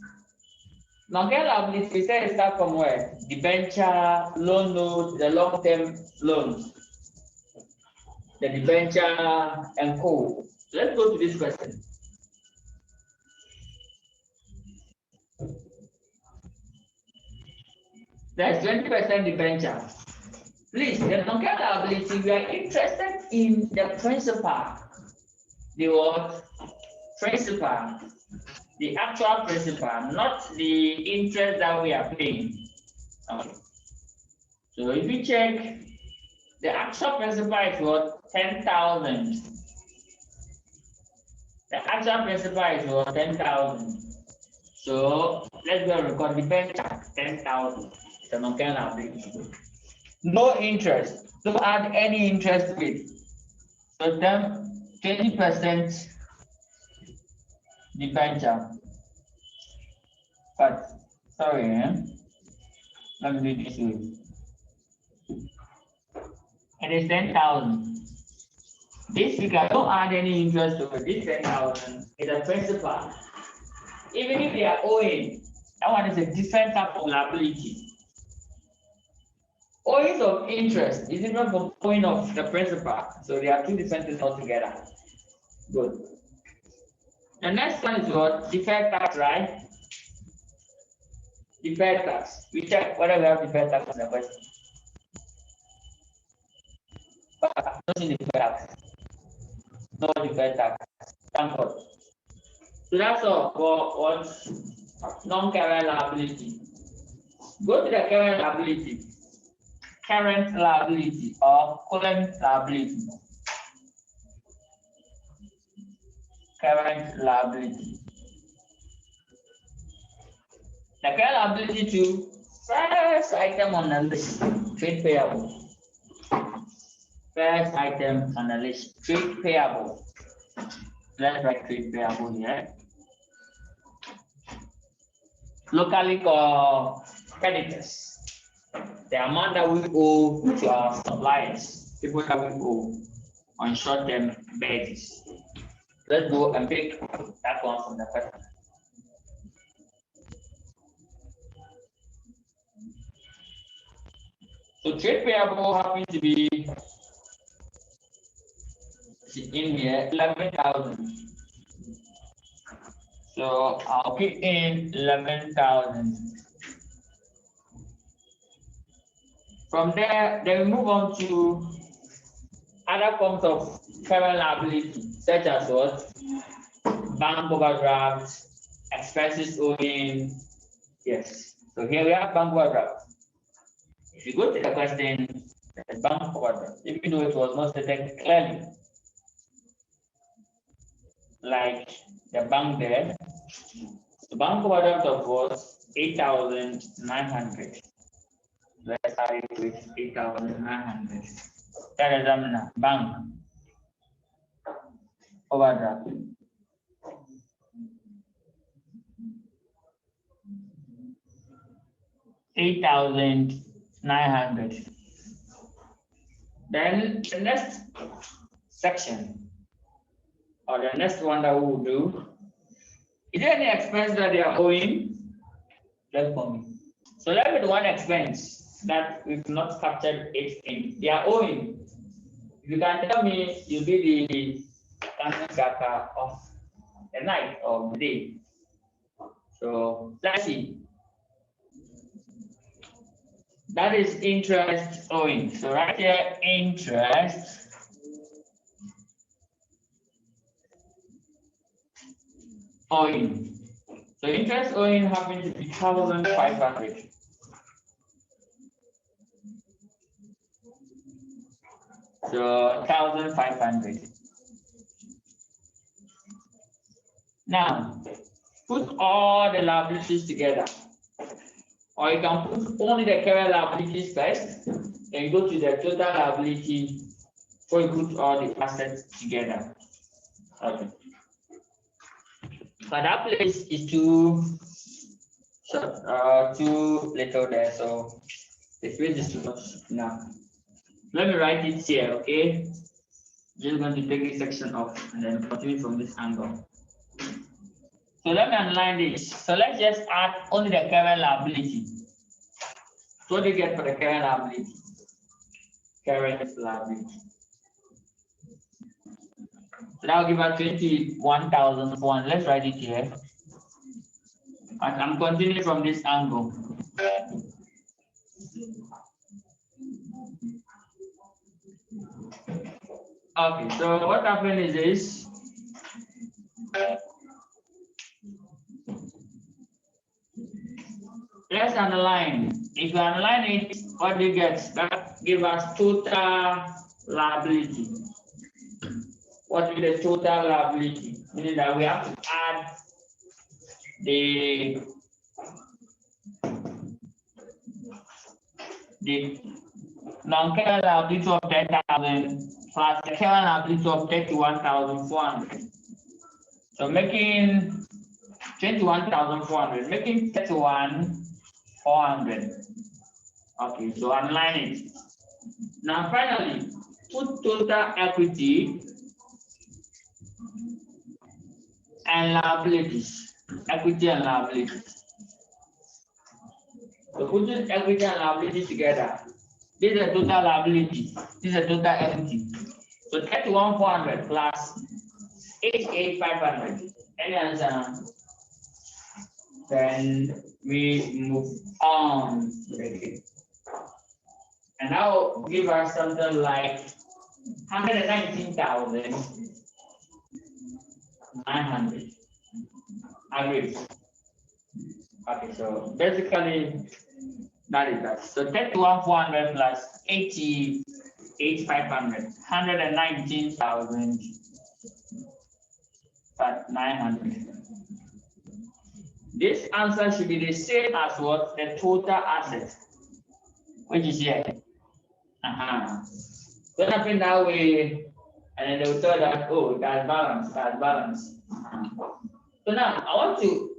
Non-current liability, we say start from where? Debenture, loan note, the long-term loans. The debenture and co. So let's go to this question. There's 20% debenture. Please, the non-current liability, we are interested in the principal. The what? Principal. The actual principal, not the interest that we are paying. Okay. So if you check, the actual principal is what? 10,000. The actual principal is what? 10,000. So let's go record the bank check 10,000. The non-current liability. No interest. Don't add any interest to it. So then 20% debenture. But sorry, let me do this way. It is 10,000. This figure, don't add any interest to it. This 10,000 is a principal. Even if they are owing, that one is a different type of liability. Owing of interest is different from owing of the principal. So they are two different things altogether. Good. The next one is what? Deferred tax, right? Deferred tax. We check whether we have deferred tax in the question. No deferred tax. No deferred tax. Thank God. So that's all for what? Non-current liability. Go to the current liability. Current liability or current liability. Current liability. The current liability to first item on the list, trade payable. First item on the list, trade payable. Let's write trade payable here. Locally called creditors. The amount that we owe to our suppliers, people that we owe on short-term basis. Let's go and pick that one from the question. So trade payable happens to be in here 11,000. So I'll put in 11,000. From there, then we move on to other forms of current liability, such as what? Bank overdraft, expenses owing. Yes. So here we have bank overdraft. If you go to the question, the bank overdraft, even though it was not stated clearly, like the bank there, the bank overdraft of was 8,900. Let's start it with 8,900. That is bank overdraft. $8,900. Then the next section, or the next one that we will do, is there any expense that they are owing? Just for me. So let me do one expense that we've not captured it in. They are owing. If you can tell me, you'll be the data of the night or the day. So let's see. That is interest owing. So right here, interest owing. So interest owing happens to be 1,500. So 1,500. Now, put all the liabilities together. Or you can put only the current liabilities first, then go to the total liability before you put all the assets together. Okay. But that place is too little there, so the space is too much now. Let me write it here, okay? Just going to take this section off and then continue from this angle. So let me underline this. So let's just add only the current liability. So what do you get for the current liability? Current liability. So that will give us 21,001. Let's write it here. And I'm continuing from this angle. Okay, so what happened is this. Let's analyze. If you analyze it, what do you get? That give us total liability. What is the total liability? Meaning that we have to add the non-current liability of 10,000 plus the current liability of 31,400. So making 21,400, making 31,400. Okay, so underline it. Now finally, put total equity and liabilities. Equity and liabilities. So putting equity and liability together. This is the total liability. This is the total equity. So 31,400 plus 88,500. Any answer? Then we move on. And now give us something like 119,900. Agree. Okay, so basically that is that. So 31,400 plus 88,500, 119,900. This answer should be the same as what the total asset, which is here. Don't happen that way, and then they will tell that, oh, that's balance, that's balance. So now I want to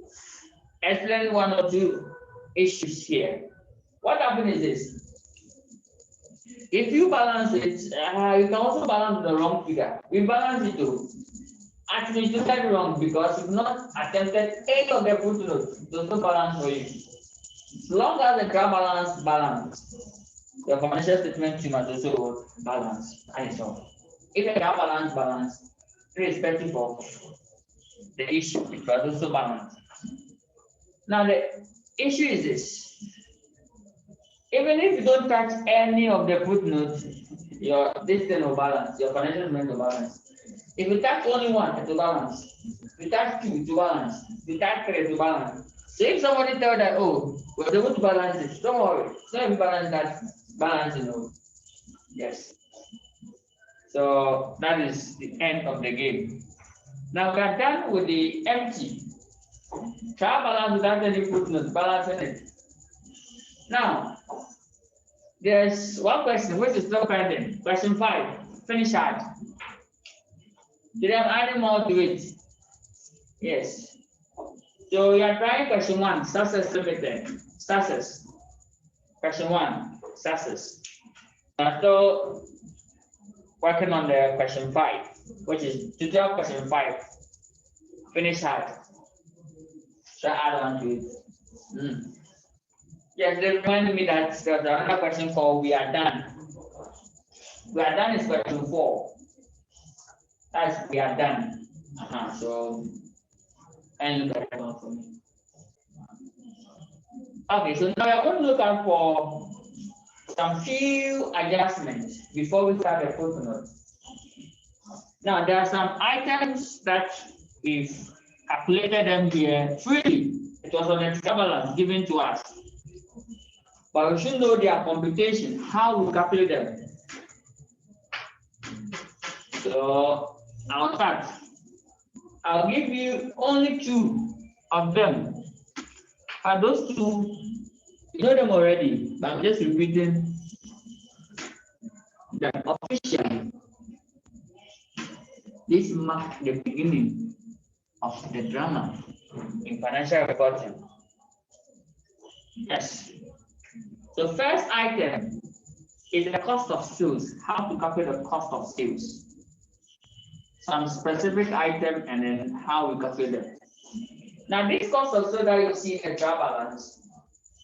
explain one or two issues here. What happens is this. If you balance it, you can also balance the wrong figure. We balance it too. Actually, you did wrong because you've not attempted any of the footnotes. There's no balance for you. As long as the graph balance, the financial statement you must also balance. And so, if the graph balance, irrespective of the issue, it was also balanced. Now the issue is this. Even if you don't touch any of the footnotes, your distance will balance, your financial statement will balance. If you touch only one, it will balance. If you touch two, it will balance. If you touch three, it will balance. So if somebody tell that, oh, we're able to balance it, don't worry. So if you balance that, balance, yes. So that is the end of the game. Now we are done with the empty. Try balance without any footnotes, balancing it. Now, there's one question which is still pending. Question 5, finish hard. Did I have adding more to it? Yes. So you are trying question 1, success limited. Success. Question 1, success. I'm still working on the question 5, which is tutorial question 5. Finish hard. So add on to it. Yes, they reminded me that there's another question called we are done. We are done is question 4. That's we are done. So, and look at that one for me. Okay, so now we are going to look out for some few adjustments before we start the footnote. Now, there are some items that we've calculated them here freely. It was on the balance given to us. But we should know their computation, how we calculate them. So I'll start. I'll give you only 2 of them. And those 2, you know them already, but I'm just repeating that officially. This marks the beginning of the drama in financial reporting. Yes. The first item is the cost of sales. How to calculate the cost of sales. Some specific item and then how we calculate them. Now this cost of sales that you see in the trial balance,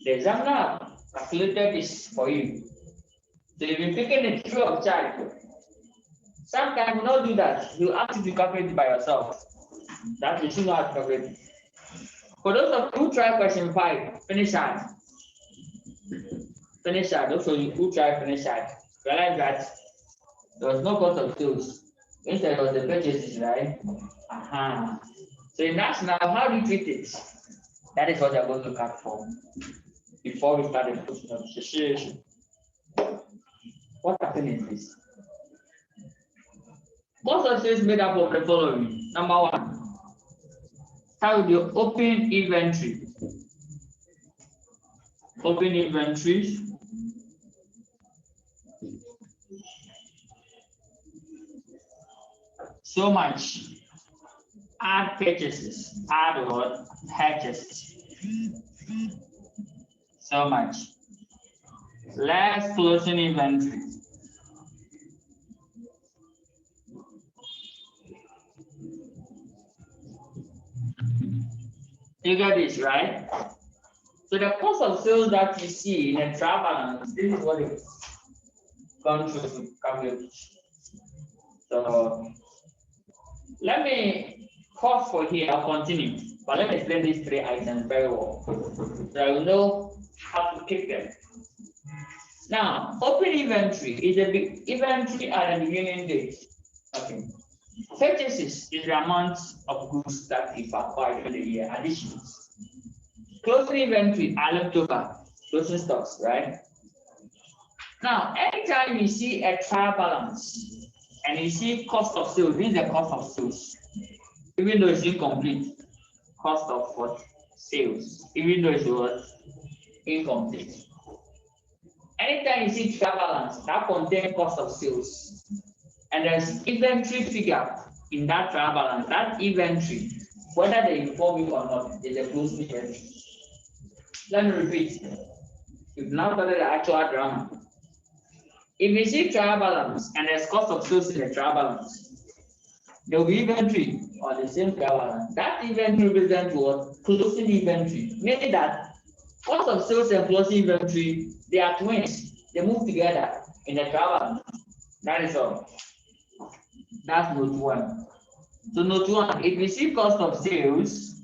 the examiner calculated this for you. So you've been picking it free of charge. Sometimes you don't do that. You ask you to calculate it by yourself. That you should know how to calculate it. For those of you who try question 5, finish hard. Finish hard. Those of you who try finish hard, realize that There was no cost of sales. Instead, it was the purchases, right? So in that now, how do you treat it? That is what we are going to look at for before we start the question of depreciation. What happened is this. Cost of sales made up of the following. Number one, start with your open inventory. Open inventory. So much. Add purchases. Add what? Purchases. So much. Less closing inventory. You get this, right? So the cost of sales that you see in a trial balance, this is what it's gone through to calculate. So let me pause for here, I'll continue. But let me explain these three items very well. So I will know how to keep them. Now, open inventory is a big inventory at the beginning date. Okay. Purchases is the amount of goods that you've acquired in the year, additions. Closing inventory are leftover, closing stocks, right? Now, anytime you see a trial balance and you see cost of sales, this is the cost of sales. Even though it's incomplete, cost of what? Sales. Even though it's what? Incomplete. Anytime you see trial balance, that contains cost of sales. And there's inventory figure in that trial balance. That inventory, whether they inform you or not, is a closing inventory. Let me repeat. You've now started the actual drama. If you see trial balance and there's cost of sales in the trial balance, there will be inventory on the same trial balance. That inventory represents what? Closing inventory. Meaning that cost of sales and closing inventory, they are twins. They move together in the trial balance. That is all. That's note one. So note one, if we see cost of sales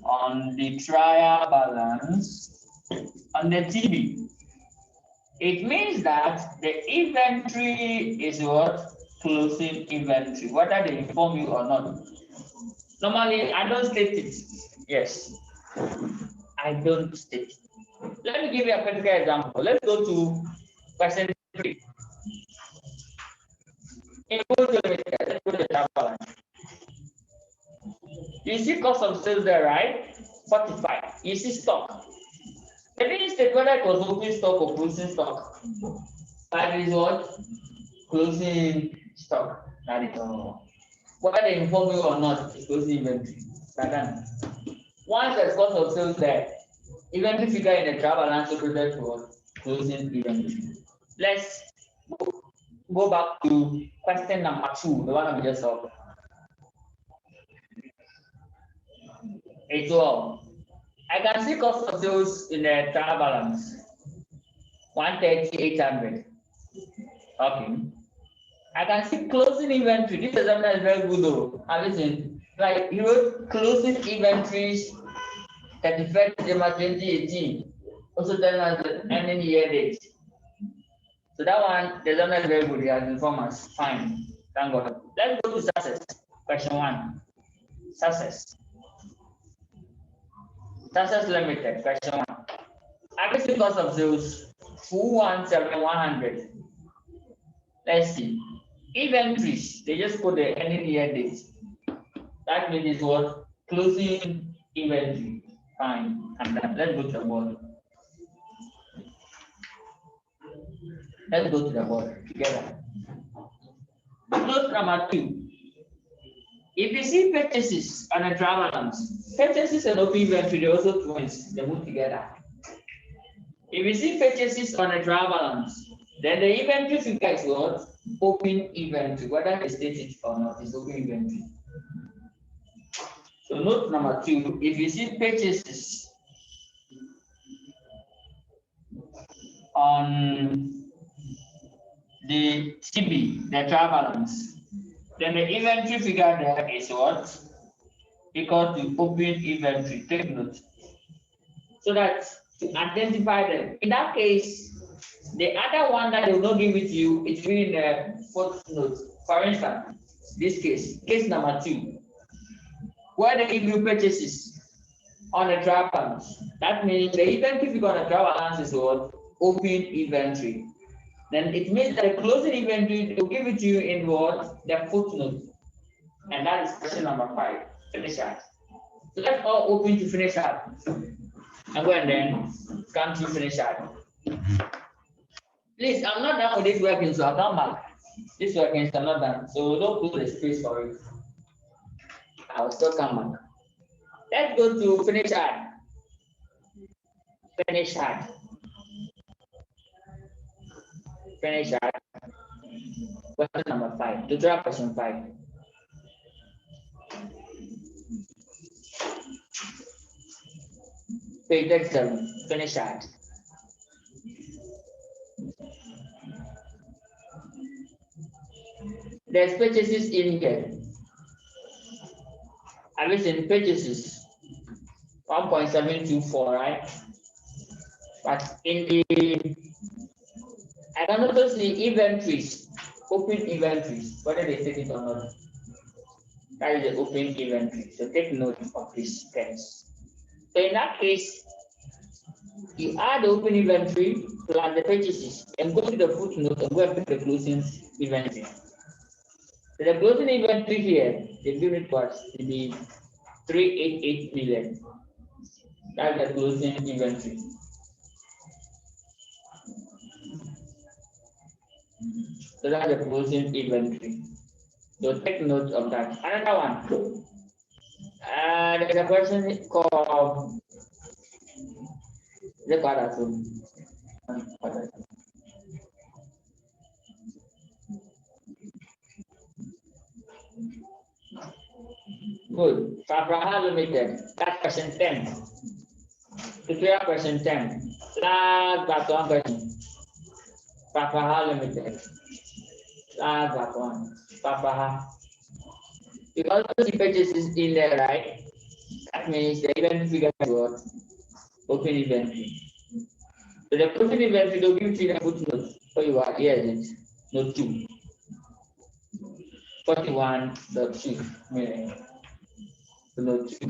on the trial balance on the TB, it means that the inventory is what? Closing inventory, whether they inform you or not. Normally, I don't state it. Yes, I don't state it. Let me give you a practical example. Let's go to question 3. Let's go to the trial balance. You see cost of sales there, right? 45. You see stock. It didn't state whether it was opening stock or closing stock. That is what? Closing stock. That is all. Whether they inform you or not, it's closing inventory. Once there's cost of sales there, inventory figure in the trial balance represents what? Closing inventory. Let's go back to question number 2, the one we just solved. It's all. I can see cost of sales in the trial balance 130,800. Okay. I can see closing inventory. This example is very good though. Listen, like you wrote closing inventories 31st December 2018. Also telling us the ending year date. So that one, the example is very good. He has informed us. Fine. Thank God. Let's go to success. Question 1. Success. Success Limited, question 1. Average cost of sales 217,100. Let's see. Inventories, they just put the ending year date. That means it's what? Closing inventory. Fine. And then let's go to the board. Let's go to the board together. Note number 2. If you see purchases on a trial balance, purchases and open inventory, they also twins, they move together. If you see purchases on a trial balance, then the inventory figure is what? Open inventory, whether they state it or not, it's open inventory. So note number 2, if you see purchases on the TB, the trial balance, then the inventory figure there is what? Equal to open inventory. Take note. So that to identify them. In that case, The other one that they will not give it to you is in the footnote. For instance, this case number 2, where they give you purchases on a trial balance. That means the inventory figure on a trial balance is what? Open inventory. Then it means that the closing inventory will give it to you in what? The footnote. And that is question number 5. Finish that. So let's all open to finish that. And go and then come to finish that. Please, I'm not done with this working, so I'll come back. This working is not done, so don't put the space for it. I'll still come back. Let's go to finish hard. Finish hard. Finish hard. Question number 5. Tutorial question 5. Page 37. Finish hard. There's purchases in here. I was in purchases 1.724, right? But in the I can also see inventories, open inventories, whether they take it or not. That is the open inventory. So take note of this case. So in that case, you add the open inventory plus the purchases and go to the footnote and go and pick the closing inventory. So the closing inventory here, the unit was to be 388 million. That's the closing inventory. So that's the closing inventory. So take note of that. Another one. There's a question called the quadrature. Good. Fabraha Limited. That's question 10. Tutorial question 10. Last but one question. Fabraha Limited. Last but one. Fabraha. You also see purchases in there, right? That means the event figure is what? Open inventory. So the open inventory will give you the footnote. So you are here, is it? Note 2. 41.2 million. Note 2.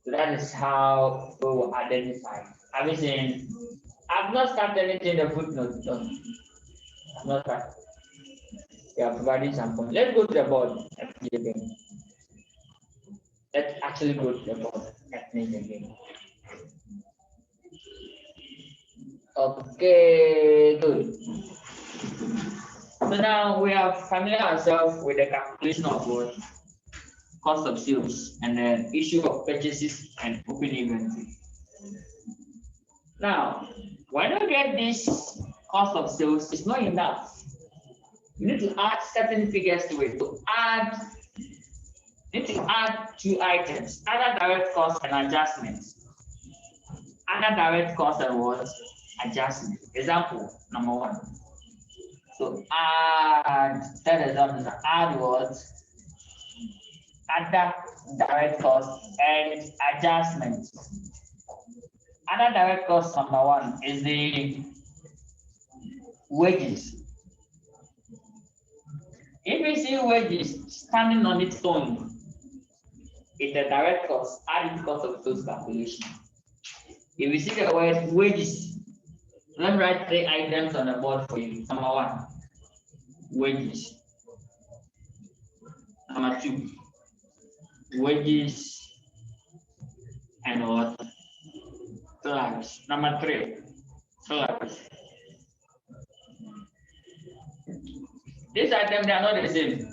So that is how we will identify. I was saying, I've not started anything in the footnote. No. I've not started. We are providing some points. Let's go to the board again. Let's actually go to the board again. Okay, good. So now we have familiar ourselves with the calculation of what? Cost of sales and then issue of purchases and open inventory. Now, when you get this cost of sales, it's not enough. You need to add certain figures to it. You need to add 2 items, other direct costs and adjustments. Other direct costs and what? Adjustment. Example number 1. So add that example. Add what? Other direct costs and adjustments. Other direct cost number 1 is the wages. If we see wages standing on its own, it's a direct cost, added cost of sales calculation. If we see the word wages, let me write 3 items on the board for you. Number 1, wages. Number 2, wages and what? Salaries. Number 3, salaries. These items, they are not the same.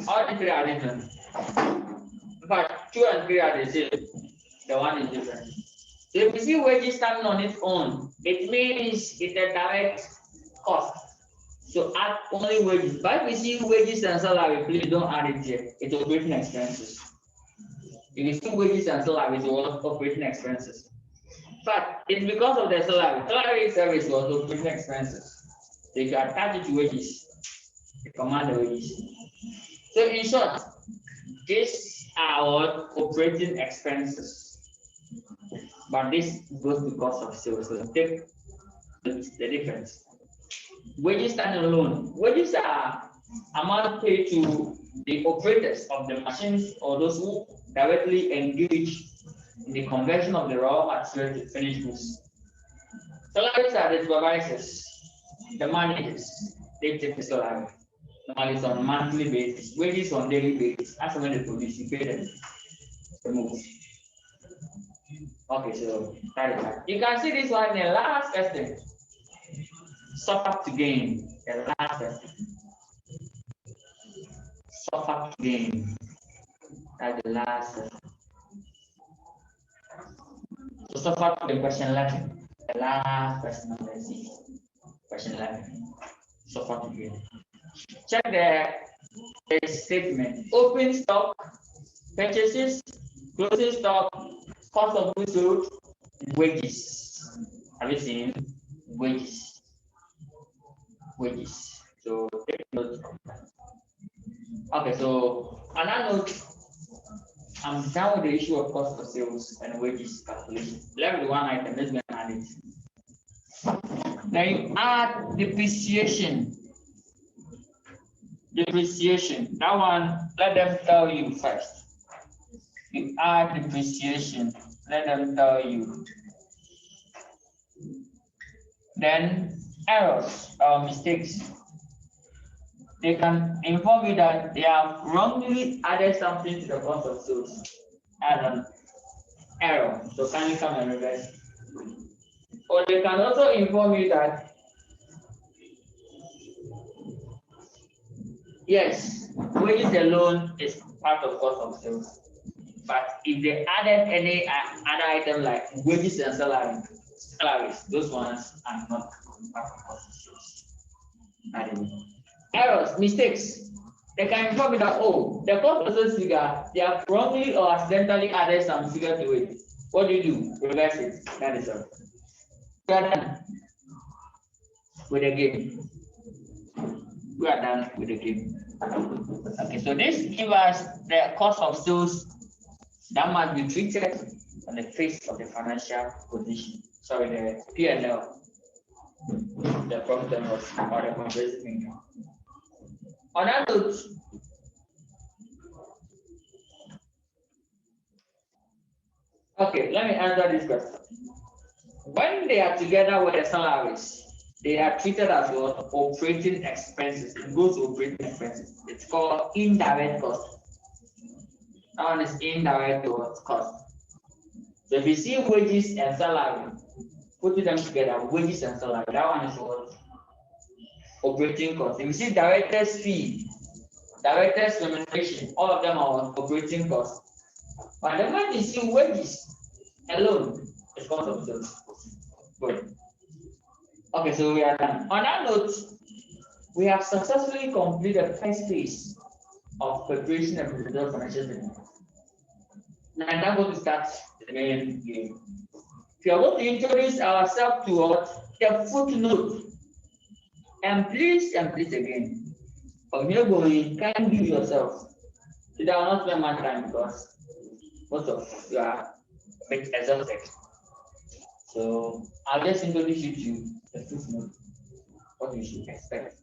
All the 3 are different. In fact, 2 and 3 are the same. The one is different. So if you see wages standing on its own, it means it's a direct cost. So add only wages. But if you see wages and salary, please don't add it here. It's operating expenses. If you see wages and salary, it's operating expenses. But it's because of the salary. Salary itself is also operating expenses. So if you attach it to wages, you command the wages. So in short, these are what operating expenses. But this goes to cost of sales. So take the difference. Wages stand alone. Wages are amount paid to the operators of the machines or those who directly engage in the conversion of the raw material to finished goods. Salaries are the supervisors, the managers, they take the salary. Normally it's on monthly basis, wages on daily basis. As when they produce, you pay them the most. Okay, so that is that. You can see this one in the last estimate. Suffer to gain, the last estimate. Suffer to gain. That's the last estimate. So suffer to the question 11. The last question of the question 11. Suffer to gain. Check the statement. Open stock, purchases, closing stock, cost of goods sold, wages. Have you seen wages? Wages. So take note of that. Okay, so another note, I'm done with the issue of cost of sales and wages calculation. Left with one item, let's go and add it. Then you add depreciation. Depreciation. That one, let them tell you first. You add depreciation. Let them tell you. Then errors or mistakes. They can inform you that they have wrongly added something to the cost of sales as an error. So kindly come and reverse. Or they can also inform you that yes, wages alone is part of cost of sales. But if they added any other item like wages and salaries, those ones are not part of cost of sales. Errors, mistakes. They can inform you that, oh, the cost of sales figure, they have wrongly or accidentally added some figure to it. What do you do? Reverse it. That is all. We are done with the game. We are done with the game. Okay, so this gives us the cost of sales that must be treated on the face of the financial position. Sorry, the P&L, the profit and loss, or the comprehensive income. On that note, okay, let me answer this question. When they are together with the salaries, they are treated as what? Operating expenses. It goes to operating expenses. It's called indirect cost. That one is indirect cost. So if you see wages and salary, putting them together, wages and salary, that one is what? Operating cost. If you see director's fee, director's remuneration, all of them are operating costs. But the moment you see wages alone, it's cost of sales. Good. Okay, so we are done. On that note, we have successfully completed the first phase of preparation and presentation of financial statement. Now I'm now going to start the main game. If you are going to introduce ourselves to what? The footnote. And please again, from here going, can give yourself. So that will not spend much time because most of you are a bit exhausted. So I'll just introduce you to the footnote, what you should expect.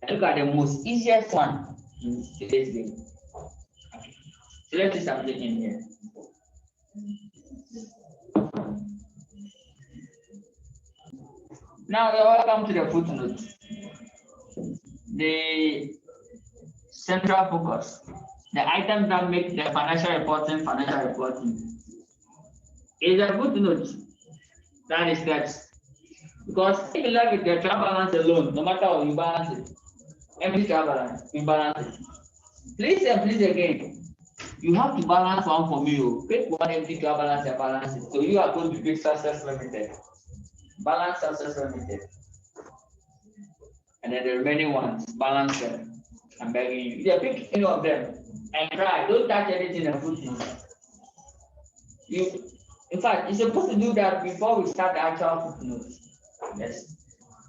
And look at the most easiest one in today's game. Okay. So let's do something in here. Now we are welcome to the footnote. The central focus, the items that make the financial reporting is a footnote. That is that. Because if you look at the trial balance alone, no matter how you balance it, every trial balance, you balance it. Please and please again, you have to balance one for me. Pick one empty trial balance and balance it. So you are going to pick success limited. Balance success limited. And then the remaining ones, balance them. I'm begging you. Yeah, pick any of them and try. Don't touch anything and footnote. In fact, you're supposed to do that before we start the actual footnote. Yes.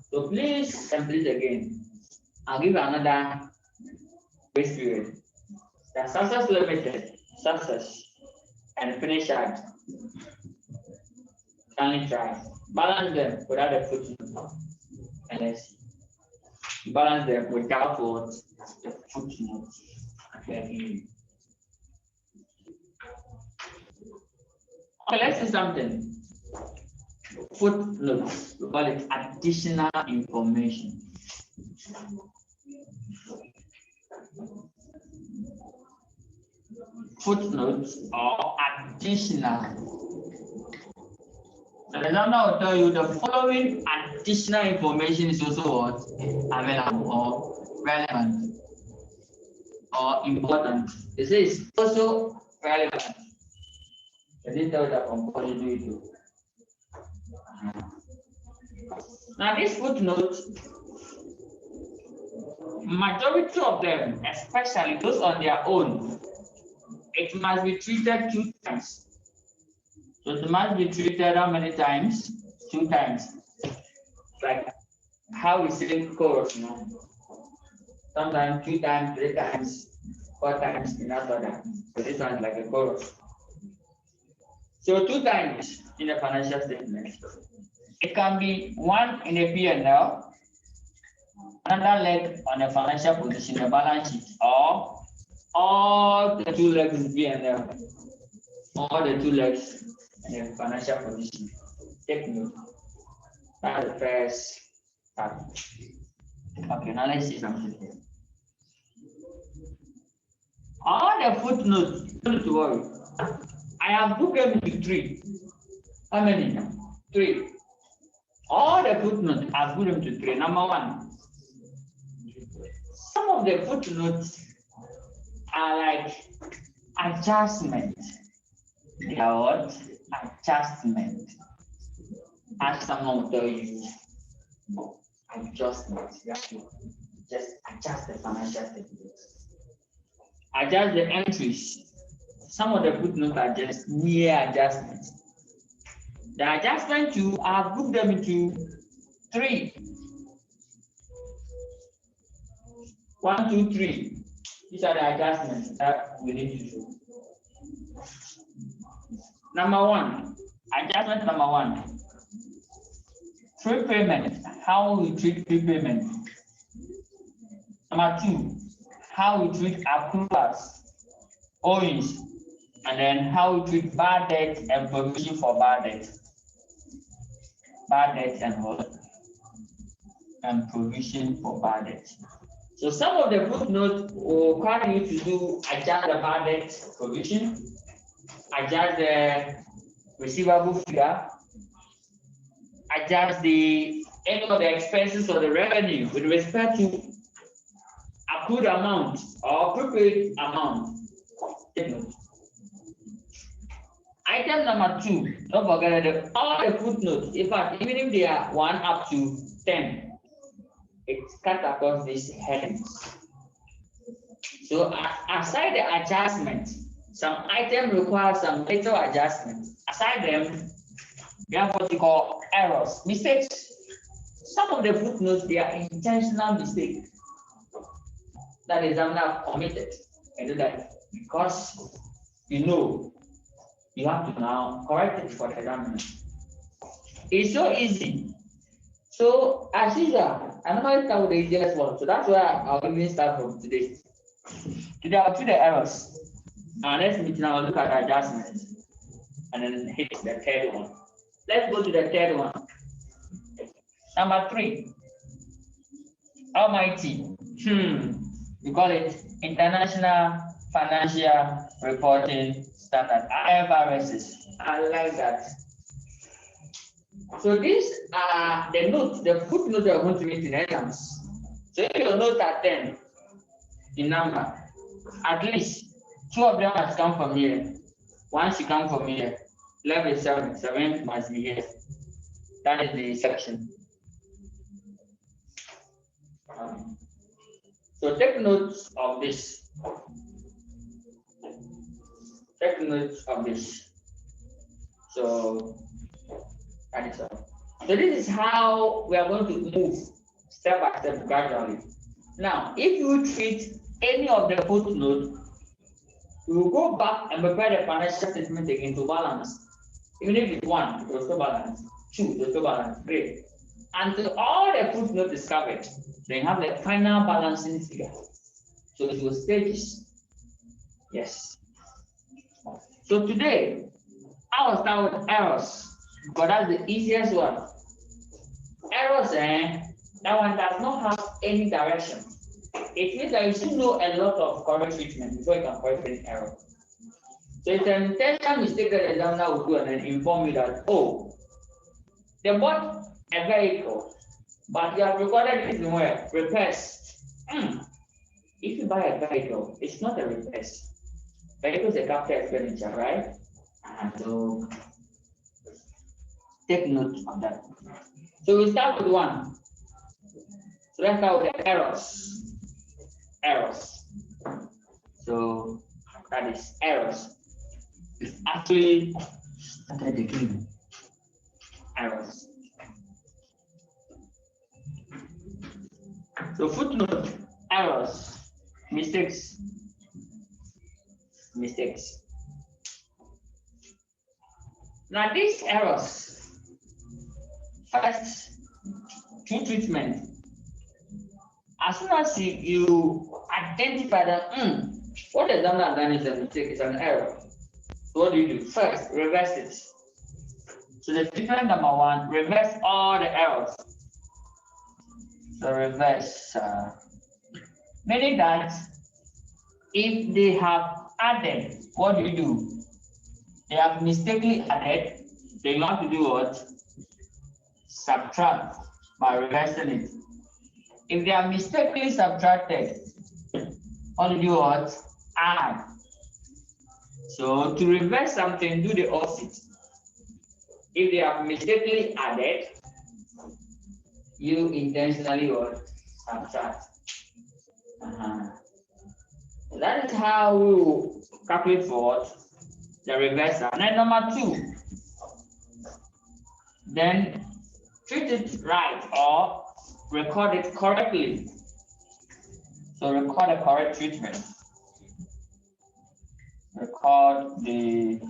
So please and please again, I'll give you another grace period. The success limited, success, and finish out. Can try. Balance them without a footnote. And let's see. Balance them without what? The footnote. Okay, let's see something. Footnotes. We call it additional information. Footnotes or additional. The examiner will tell you the following additional information is also what? Available or relevant or important. It says also relevant. I didn't tell you that compulsory do it. Now this footnote, majority of them, especially those on their own, it must be treated 2 times. So it must be treated how many times? 2 times. Like how we say chorus, you know. Sometimes 2 times, 3 times, 4 times in that order. So this one is like a chorus. So 2 times in a financial statement. It can be one in a P&L, another leg on a financial position, a balance sheet, or all the 2 legs in P&L, all the 2 legs in a financial position. Take note. That's the first part. Okay, now let's see something here. All the footnotes, don't worry. I have grouped them into 3. How many? 3. All the footnotes I've grouped them into 3. Number 1. Some of the footnotes are like adjustment. They are what? Adjustment. As someone will tell you, adjustment. You have to just adjust the financial statements. Adjust the entries. Some of the footnotes are just mere adjustments. The adjustment too, I've grouped them into 3. 1, 2, 3. These are the adjustments that we need to do. Number 1, adjustment number 1. Prepayment, how we treat prepayment. Number 2, how we treat accruals, owings, and then how we treat bad debt and provision for bad debt. Bad debt and what? And provision for bad debt. So some of the footnotes will require you to do adjust the bad debt provision, adjust the receivable figure, adjust the any of the expenses or the revenue with respect to accrued amount or prepaid amount. Item number 2, don't forget that all the footnotes, in fact, even if they are 1 up to 10, it's cut across these headings. So aside the adjustment, some items require some little adjustment. Aside them, we have what we call errors, mistakes. Some of the footnotes, they are intentional mistakes that the examiner committed. And do that because you know you have to now correct it for the examiner. It's so easy. So as usual, I normally start with the easiest one. So that's where I'll even start from today. Today I'll do the errors. Now next meeting I'll look at the adjustments and then hit the 3rd one. Let's go to the 3rd one. Number 3. Almighty. We call it International Financial Reporting Standard, IFRS. I like that. So these are the notes, the footnotes that are going to meet in exams. So if your notes are 10 in number, at least 2 of them must come from here. 1 should come from here. Level 7, 7 must be here. That is the section. So take notes of this. Take notes of this. So that is all. So this is how we are going to move step by step gradually. Now, if you treat any of the footnotes, we will go back and prepare the financial statement again to balance. Even if it's 1, it will still balance. 2, it will still balance. 3. Until all the footnote is covered, then you have the final balancing figure. So it will stages. Yes. So today, I will start with errors, because that's the easiest one. Errors, that one does not have any direction. It means that you should know a lot of correct treatment before you can correct any error. So it's an intentional mistake that the examiner will do and then inform you that, oh, they bought a vehicle, but you have recorded it in where? Repairs. If you buy a vehicle, it's not a repairs. Vehicle is a capital expenditure, right? So take note of that. So we start with 1. So let's start with the errors. Errors. So that is errors. It's actually started again. Errors. So footnote, errors, mistakes. Now these errors, first, through treatment. As soon as you identify that, what the examiner has done is a mistake, it's an error. So what do? First, reverse it. So the treatment number 1, reverse all the errors. So reverse, meaning that if they have added, what do? They have mistakenly added, they have to do what? Subtract by reversing it. If they are mistakenly subtracted, what do? What? Add. So to reverse something, do the opposite. If they have mistakenly added, you intentionally what? Subtract. That is how we will calculate for what? The reversal. And then number 2, then treat it right or record it correctly. So record the correct treatment. Record the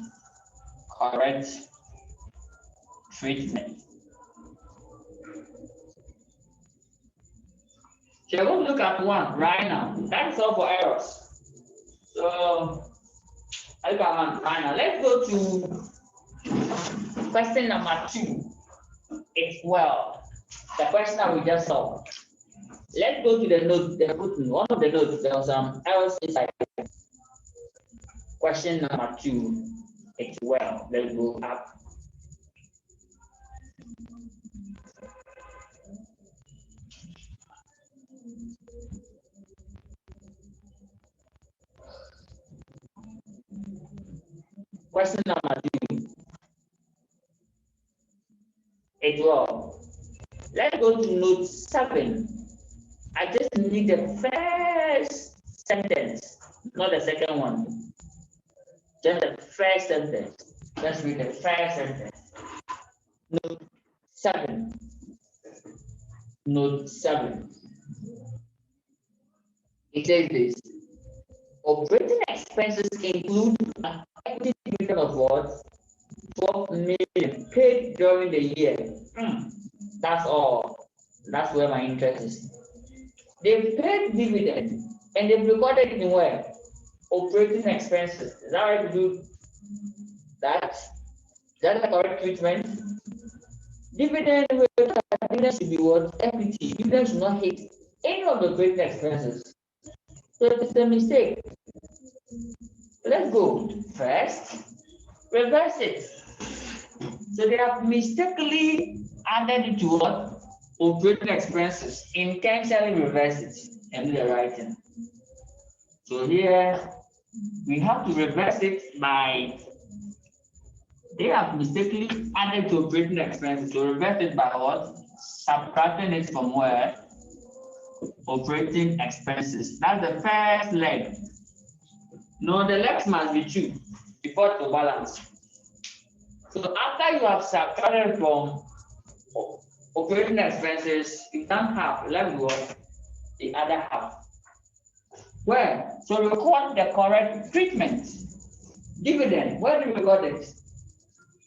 correct treatment. So we're going to look at 1 right now. That's all for errors. So I look at 1 right now. Let's go to question number 2. It's well. The question that we just solved. Let's go to the note, the footnote. One of the notes, there was some errors inside. Question number 2. It's well. Let's go up. Question number 2. It's well. Let's go to note 7. I just need the first sentence, not the second one. Just the first sentence. Let's read the first sentence. Note 7. Note 7. It says this. Operating expenses include an equity dividend of what? 12 million paid during the year. That's all. That's where my interest is. They paid dividend and they've recorded it in where? Operating expenses. Is that right to do that? Is that the correct treatment? Dividend should be what? Equity. Dividend should not hit any of the operating expenses. So it's a mistake. Let's go. First, reverse it. So they have mistakenly added it to what? Operating expenses. Intentionally reverse it and do the right thing. So here we have to reverse it by, they have mistakenly added to operating expenses. So reverse it by what? Subtracting it from where? Operating expenses. That's the first leg. No, the legs must be 2 before to balance. So after you have subtracted from operating expenses, you don't have left what? The other half. Where? So record the correct treatment. Dividend. Where do you record it?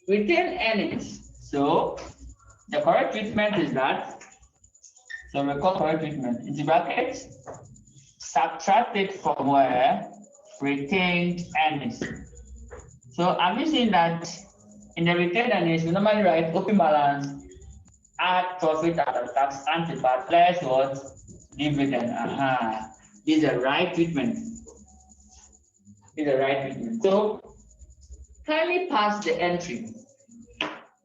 retained earnings. So the correct treatment is that, so we call correct treatment into brackets, subtract it from where? Retained earnings. So I'm using that in the retained earnings, we normally write open balance, add profit after tax, antipart, less what? Dividend. This is the right treatment. This is the right treatment. So kindly pass the entry.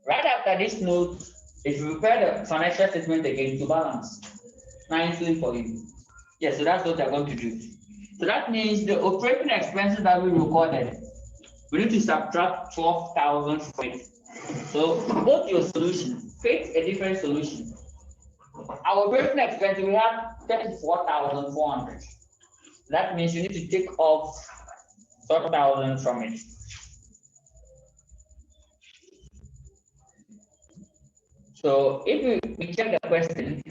Right after this note, if you prepare the financial statement again to balance, nicely for you. Yes, so that's what they're going to do. So that means the operating expenses that we recorded, we need to subtract 12,000 from it. So both your solution, create a different solution. Our operating expense, we have 34,400. That means you need to take off 12,000 from it. So if we check the question,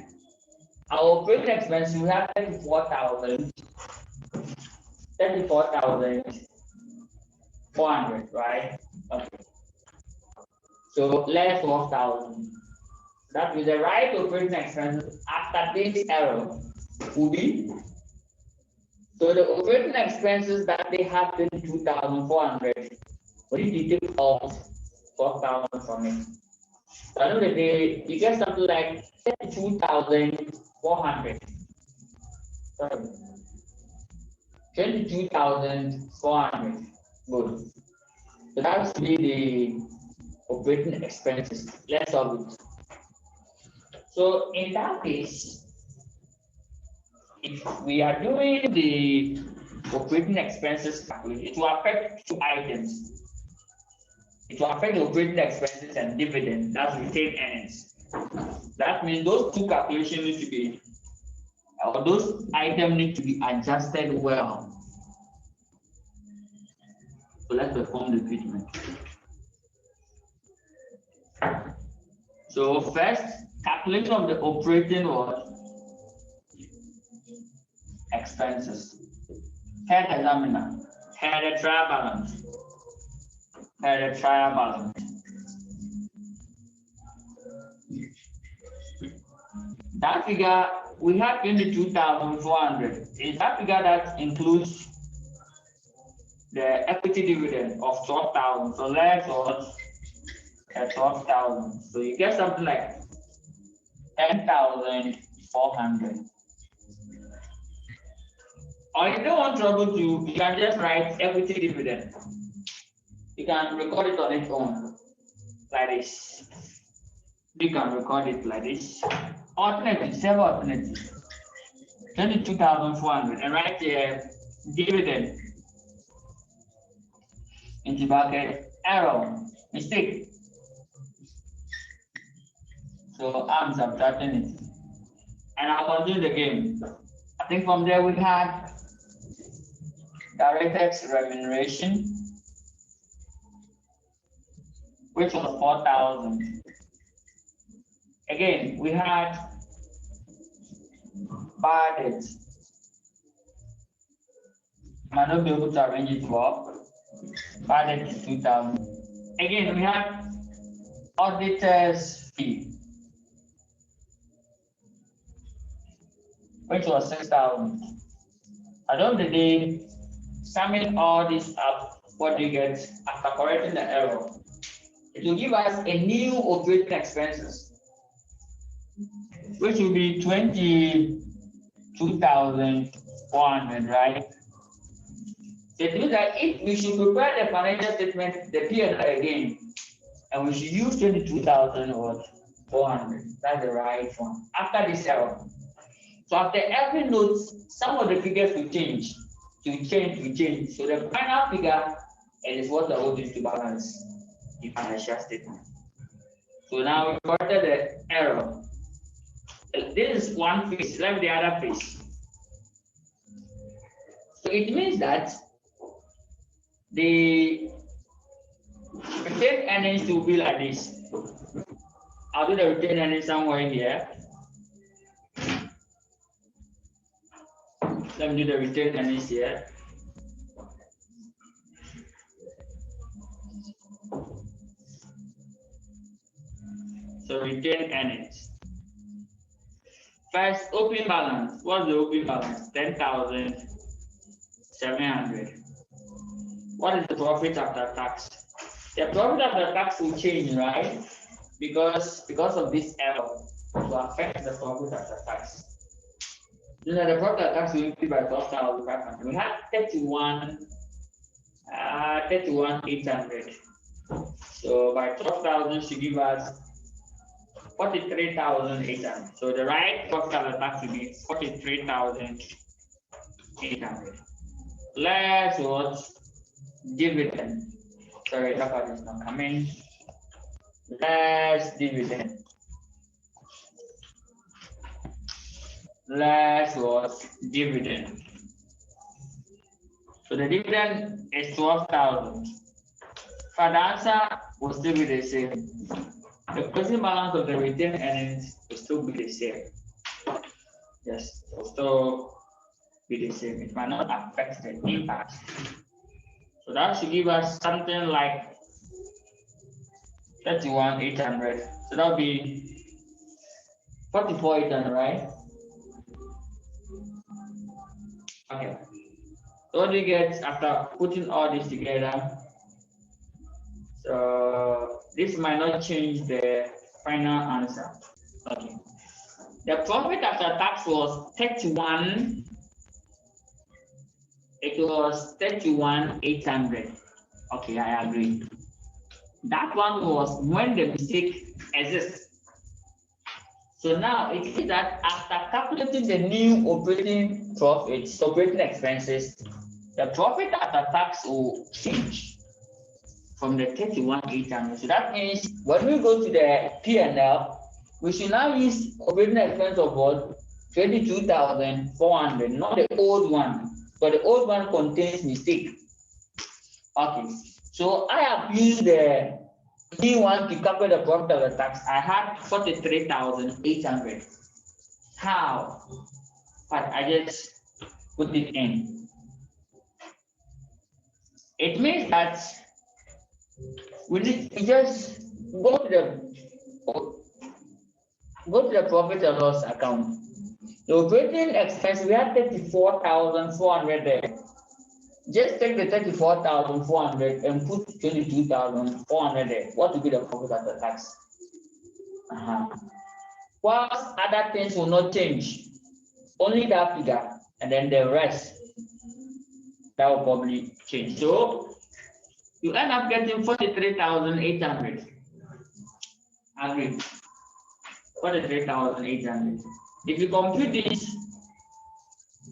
our operating expense, we have 34,400, right? Okay. So less 12,000. That means the right operating expense after this error will be, so the operating expenses that they have 22,400, we need to take off 12,000 from it. So at the end of the day, you get something like 22,400. Sorry. 22,400. Good. So that should be the operating expenses. Let's solve it. So in that case, if we are doing the operating expenses calculation, it will affect two items. It will affect the operating expenses and dividend, that's retained earnings. That means those two calculations need to be, or those items need to be adjusted well. So let's perform the treatment. So first, calculation of the operating or expenses. Head examiner, head a trial balance, head a trial balance. That figure, we have 22,400. Is that figure that includes the equity dividend of 12,000? So let's what? 12,000. So you get something like 10,400. Or if you don't want trouble to, you can just write equity dividend. You can record it on its own, like this. You can record it like this. Alternative, several alternatives. 22,400, and write the dividend into bracket, error, mistake. So I'm subtracting it. And I'll continue the game. I think from there we had directed remuneration, which was 4,000. Again, we had bad debts. Might not be able to arrange it well. Bad debt is 2,000. Again, we had auditor's fee, which was 6,000. At the end of the day, summing all this up, what do you get after correcting the error? It will give us a new operating expenses, which will be 22,400, right? So it means that if we should prepare the financial statement, the P&L again, and we should use 22,400. That's the right one. After this error. So after every note, some of the figures will change. So the final figure is what I want you to balance the financial statement. So now we corrected the error. This is one phase, left the other phase. So it means that the retained earnings will be like this. I'll do the retained earnings somewhere here. Let me do the retained earnings here. So retained earnings. First, open balance. What's the open balance? 10,700. What is the profit after tax? The profit after tax will change, right? Because of this error to affect the profit after tax. You know, the profit after tax will increase by 12,500. We have 31,800. So by 12,000 should give us 43,800. So the right profit after tax will be 43,800. Less what? Dividend. Sorry, that part is not coming. Less dividend. Less what? Dividend. So the dividend is 12,000. But the answer will still be the same. The closing balance of the retained earnings will still be the same. Yes, it will still be the same. It might not affect the impact. So that should give us something like 31,800. So that will be 44,800, right? Okay. So what do you get after putting all this together? So this might not change the final answer. Okay. The profit after tax was 31. It was 31,800. Okay, I agree. That one was when the mistake exists. So now it is that after calculating the new operating profits, operating expenses, the profit after tax will change from the 31,800. So that means when we go to the P&L, we should now use operating expense of what? 22,400, not the old one. But the old one contains mistake. Okay, so I have used the new one to calculate the profit of the tax. I had 43,800. How? But I just put it in. It means that we just go to the profit and loss account. The operating expense, we have 34,400 there. Just take the 34,400 and put 22,400 there. What will be the profit after tax? Whilst other things will not change, only that figure, and then the rest that will probably change. So you end up getting 43,800. Agree. 43,800. If you compute this,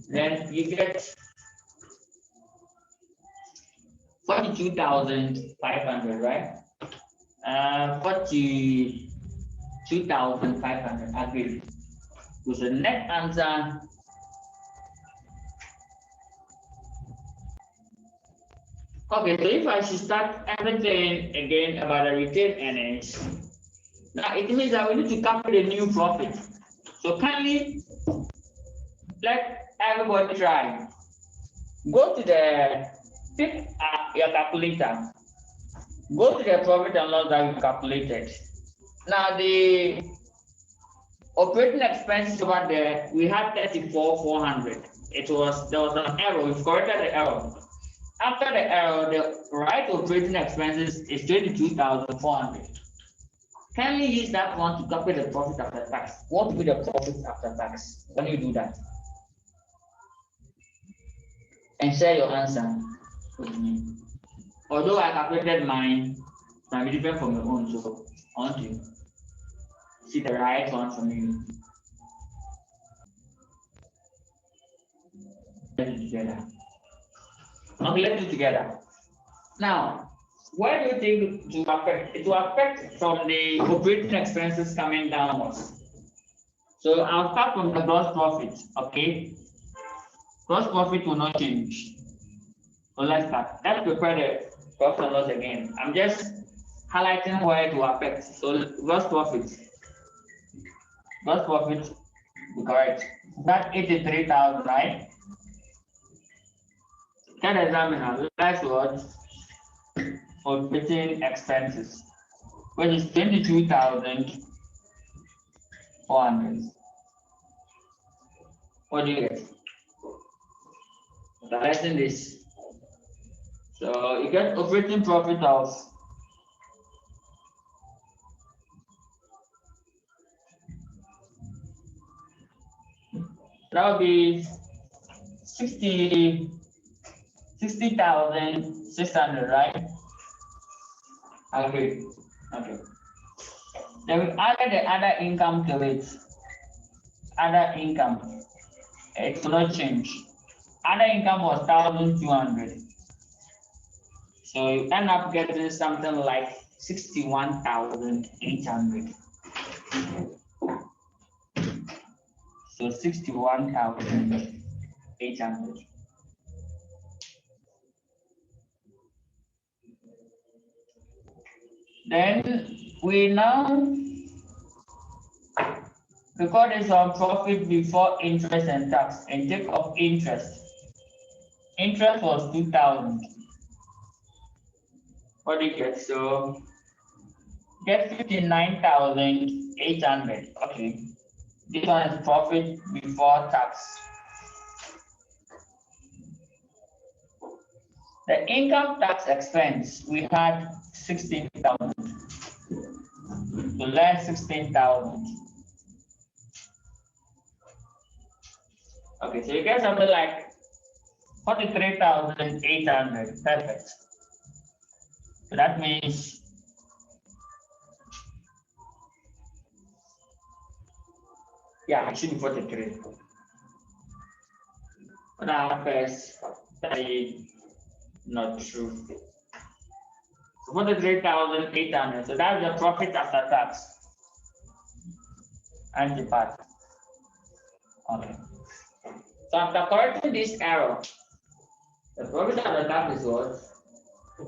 then you get 42,500, right? 42,500. Agree. So the net answer okay, so if I should start everything again about the retained earnings, now it means that we need to calculate a new profit. So kindly let everybody try. Go to pick your calculator. Go to the profit and loss that you calculated. Now the operating expenses over there, we had 34,400. There was an error. We've corrected the error. After the error, the right operating expenses is 22,400. Kindly use that one to calculate the profit after tax. What will be the profit after tax when you do that? And share your answer with me. Although I calculated mine, it might be different from your own, so I want to see the right one from you. Let's do it together. Okay, let's do it together. Now, where do you think it will affect? It will affect from the operating expenses coming downwards. So I'll start from the gross profit, okay? Gross profit will not change. So let's start. Let's prepare the profit and loss again. I'm just highlighting where it will affect. So gross profit. Gross profit, correct. That's 83,000, right? Can examine last what? Operating expenses, which is 22,000 400. What do you get? Less than this. So you get operating profit of that would be 60,600, right? Agree. Okay. Then we added the other income to it. Other income. It will not change. Other income was 1,200. So you end up getting something like 61,800. So 61,800. Then we now record this on profit before interest and tax and take off interest. Interest was 2,000. What do you get? So get 59,800. Okay. This one is profit before tax. The income tax expense, we had 16,000. So less 16,000. Okay, so you get something like 43,800. Perfect. So that means yeah, it should be 43. But now first, that is not true. So 43,800. So that's the profit after tax and the part. Okay. So after correcting this error, the profit after tax is what?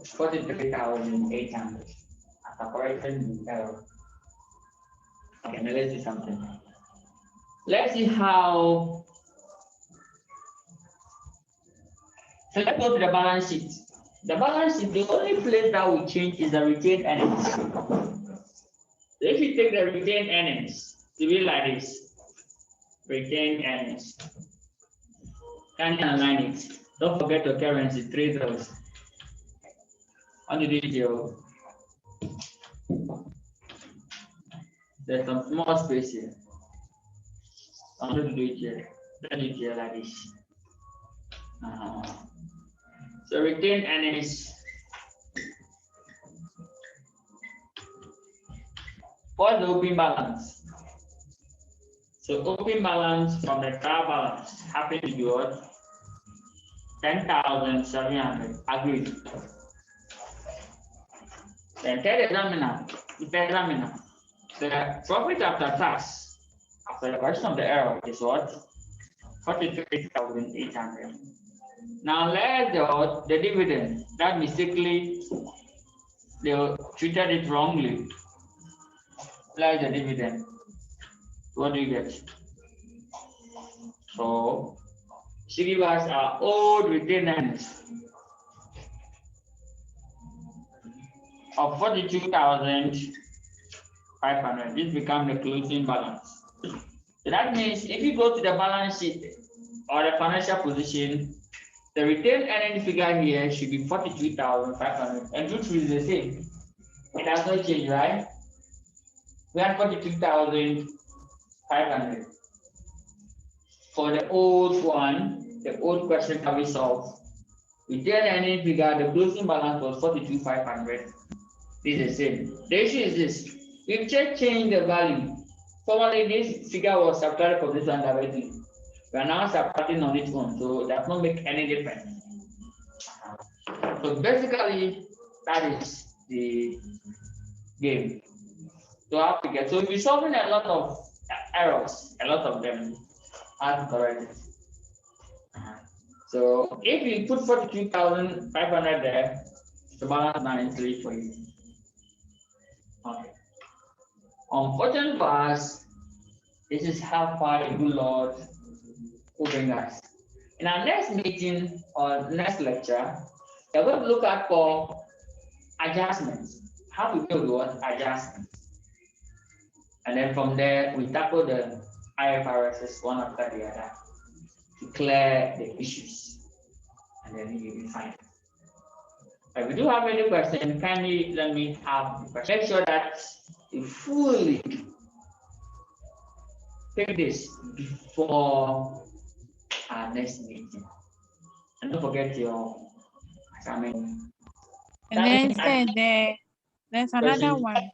43,800. After correcting the error. Okay, now let's do something. Let's see how. So let's go to the balance sheet. The balance sheet, the only place that will change is the retained earnings. So if you take the retained earnings, to be like this, retained earnings. Can you align it? Don't forget your currency, $3. On the video, there's some small space here. I'm going to do it here. Let me do it here like this. So retained earnings. What's the open balance? So open balance from the trial balance happens to be what? 10,700. Agreed. Then tell the examiner, the profit after tax, after the correction of the error, is what? 43,800. Now let the dividend that mistakenly they treated it wrongly. Let the dividend. What do you get? So she gives us our old retained earnings of 42,500. This becomes the closing balance. So that means if you go to the balance sheet or the financial position, the retained earnings figure here should be 42,500, and truth is the same. It has not changed, right? We had 42,500 for the old one, the old question that we solved. Retained earnings figure, the closing balance was 42,500. This is the same. The issue is this: we've just changed the value. Formerly, this figure was subtracted from this one directly. We are now subtracting on its own, so that won't make any difference. So basically, that is the game. So I have to get. So if you're solving a lot of errors, a lot of them, I have to correct it. So if you put 42,500 there, the balance now is 3 for you. Okay. Unfortunately for us, this is how far a good Lord will bring us. In our next meeting or next lecture, we're going to look at for adjustments. How to deal with what? Adjustments. And then from there, we tackle the IFRSs one after the other to clear the issues. And then you'll be fine. If you do have any question, kindly let me have the question. Make sure that you fully take this before our next meeting. And don't forget your assignment. And then say there's another one.